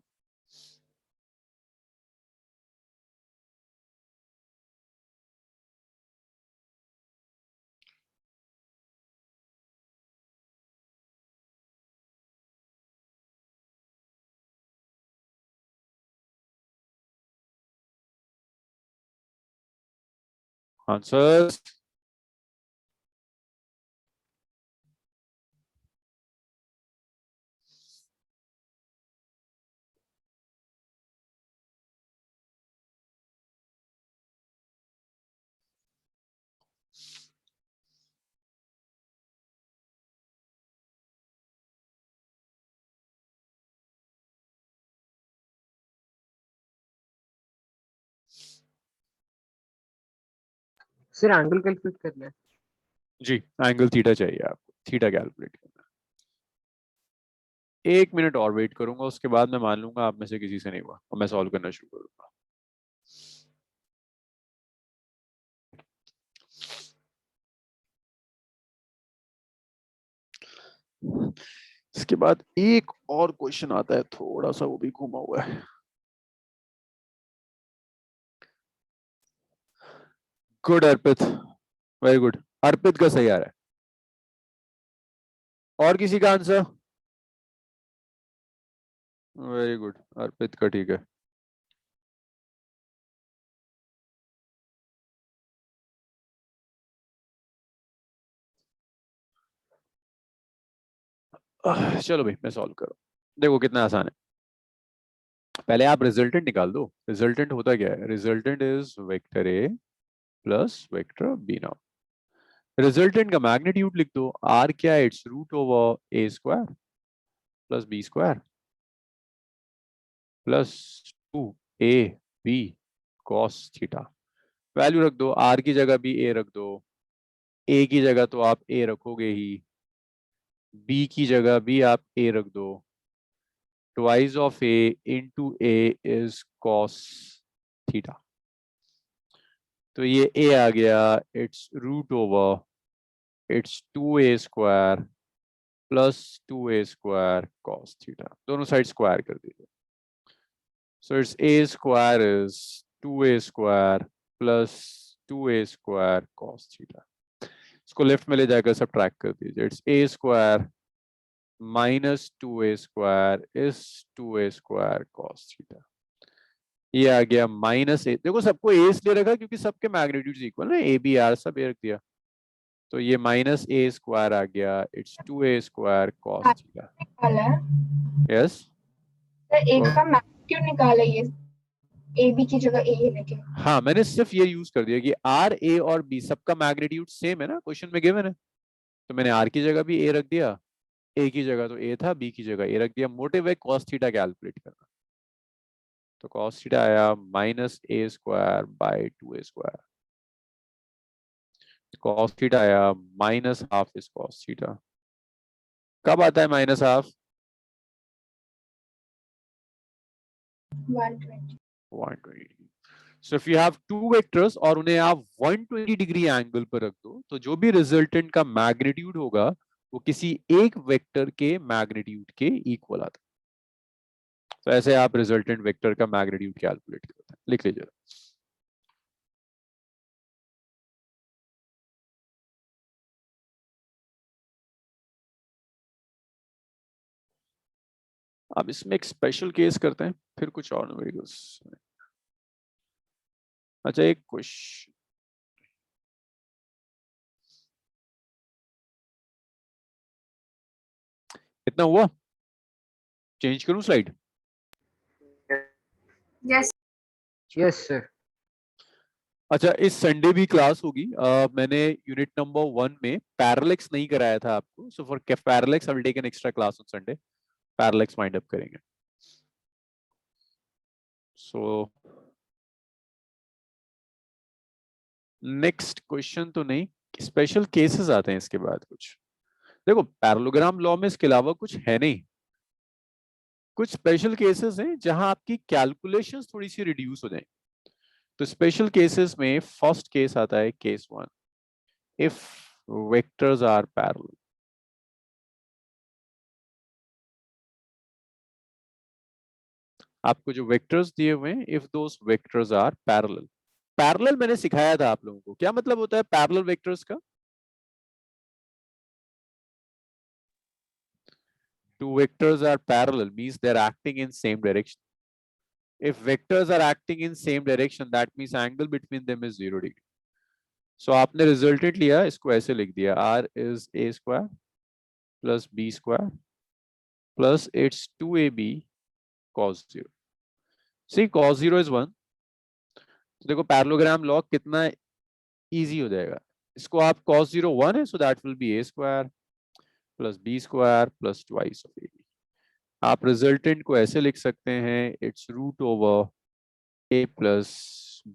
Answers. Sir angle calculate करना है। जी, एंगल थीटा चाहिए आपको, थीटा कैलकुलेट करना है। 1 मिनट और वेट करूंगा, उसके बाद मैं मान लूंगा आप में से किसी से नहीं हुआ और मैं सॉल्व करना शुरू करूंगा। इसके बाद एक और क्वेश्चन आता है, थोड़ा सा वो भी घुमा हुआ है। गुड अर्पित, वेरी गुड। अर्पित का सही आ रहा है। और किसी का आंसर? वेरी गुड, अर्पित का ठीक है। चलो भाई मैं सॉल्व करूं, देखो कितना आसान है। पहले आप रिजल्टेंट निकाल दो। रिजल्टेंट होता क्या है? Resultant is vector A plus vector B. Now resultant का मैग्नीट्यूड लिख दो। आर क्या है? It's root over A square plus B square plus 2 A B cos theta. Value रख दो, आर की जगह भी ए रख दो, ए की जगह तो आप ए रखोगे ही, बी की जगह भी आप ए रख दो। Twice of A into A is cos theta. तो ये ए आ गया, it's root over it's 2a square plus 2a square cos theta. दोनों साइड स्क्वायर कर दीजिए। So it's a square is 2a square plus 2a square cos theta. इसको left में ले जाकर सब ट्रैक कर दीजिए। It's A square minus 2a square is 2a square cos theta. ये आ गया माइनस ए, देखो सबको ए इसलिए रखा क्योंकि सबके मैग्नीट्यूड इक्वल है, ए बी आर सब ए रख दिया, तो ये माइनस ए स्क्वायर आ गया, it's 2a square cos theta. निकाला है यस सर, एक का मैग्नीट्यूड निकाला, ये ए बी की जगह ए लेके। हाँ, मैंने सिर्फ ये यूज कर दिया कि आर ए और बी सबका मैग्नीट्यूड सेम है ना, क्वेश्चन में गिवन है, तो मैंने आर की जगह भी ए रख दिया, ए की जगह तो ए था, बी की जगह ए रख दिया। मोटिव है कॉस थीटा कैलकुलेट करना, तो कॉस थीटा आया minus A square by 2a square, cos theta आया minus half is cos theta. कब आता है minus half? 120। 120। So if you have two vectors और उन्हें आप 120 डिग्री एंगल पर रख दो, तो जो भी रिजल्टेंट का मैग्नीट्यूड होगा वो किसी एक वेक्टर के मैग्नीट्यूड के इक्वल आता है। तो ऐसे आप रिजल्टेंट वेक्टर का मैग्नीट्यूड कैलकुलेट करते हैं, लिख लीजिए। अब इसमें एक स्पेशल केस करते हैं, फिर कुछ और न्यूमेरिकल्स। अच्छा, एक क्वेश्चन, इतना हुआ? चेंज करूं स्लाइड? Yes. Yes sir. अच्छा, इस संडे भी क्लास होगी। मैंने यूनिट नंबर 1 में पैरेलक्स नहीं कराया था आपको, so for parallax I will take an extra class on Sunday, parallax wind up करेंगे। सो नेक्स्ट क्वेश्चन तो नहीं, स्पेशल केसेस आते हैं इसके बाद कुछ। देखो पैरेललोग्राम लॉ में इसके अलावा कुछ है नहीं, कुछ स्पेशल केसेस हैं जहां आपकी कैलकुलेशंस थोड़ी सी रिड्यूस हो जाए। तो स्पेशल केसेस में फर्स्ट केस आता है case 1, if vectors are parallel. आपको जो वेक्टर्स दिए हुए हैं, if those vectors are parallel. Parallel मैंने सिखाया था आप लोगों को, क्या मतलब होता है पैरेलल वेक्टर्स का? Two vectors are parallel means they're acting in same direction. If vectors are acting in same direction, that means angle between them is 0 degree. So आपने रिजल्टेंट लिया, इसको ऐसे लिख दिया, r is a square plus b square plus it's 2ab cos 0. See cos 0 is 1. तो देखो parallelogram law कितना easy हो जाएगा। इसको आप cos 0 1 है, so that will be a square plus b square plus twice of ab. आप resultant को ऐसे लिख सकते हैं, it's root over a plus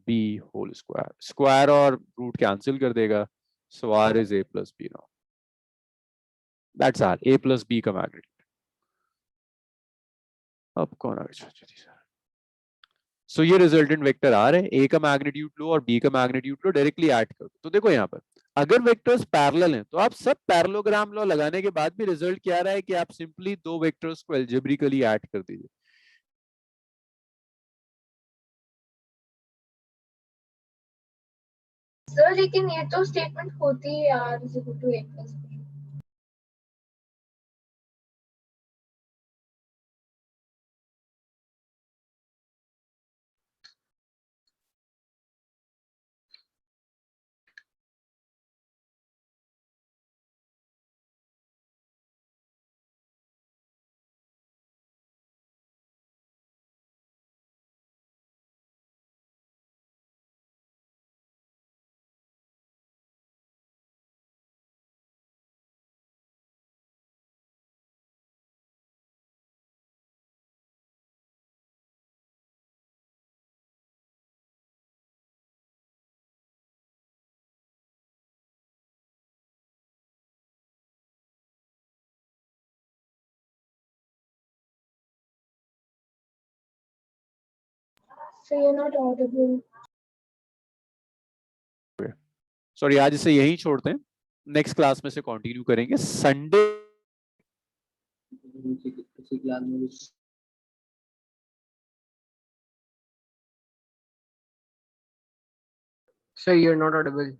B whole square, square और रूट कैंसिल कर देगा, so r is a plus B now, that's r, a plus b का मैग्नीट्यूड। अब कौन आगे? सो ये रिजल्टेंट वेक्टर r है, a का मैग्नीट्यूड लो और b का मैग्नीट्यूड लो, डायरेक्टली ऐड कर दो। तो देखो यहाँ पर अगर वेक्टर्स पैरेलल हैं तो आप सब पैरेललोग्राम लॉ लगाने के बाद भी रिजल्ट क्या आ रहा है कि आप सिंपली दो वेक्टर्स को अलजेब्रिकली ऐड कर दीजिए। सर लेकिन ये तो स्टेटमेंट होती है r is equal to a plus b। So you're not audible. Sorry, आज इसे यहीं छोड़ते हैं, नेक्स्ट क्लास में से कंटिन्यू करेंगे Sunday. Sir you are not Audible.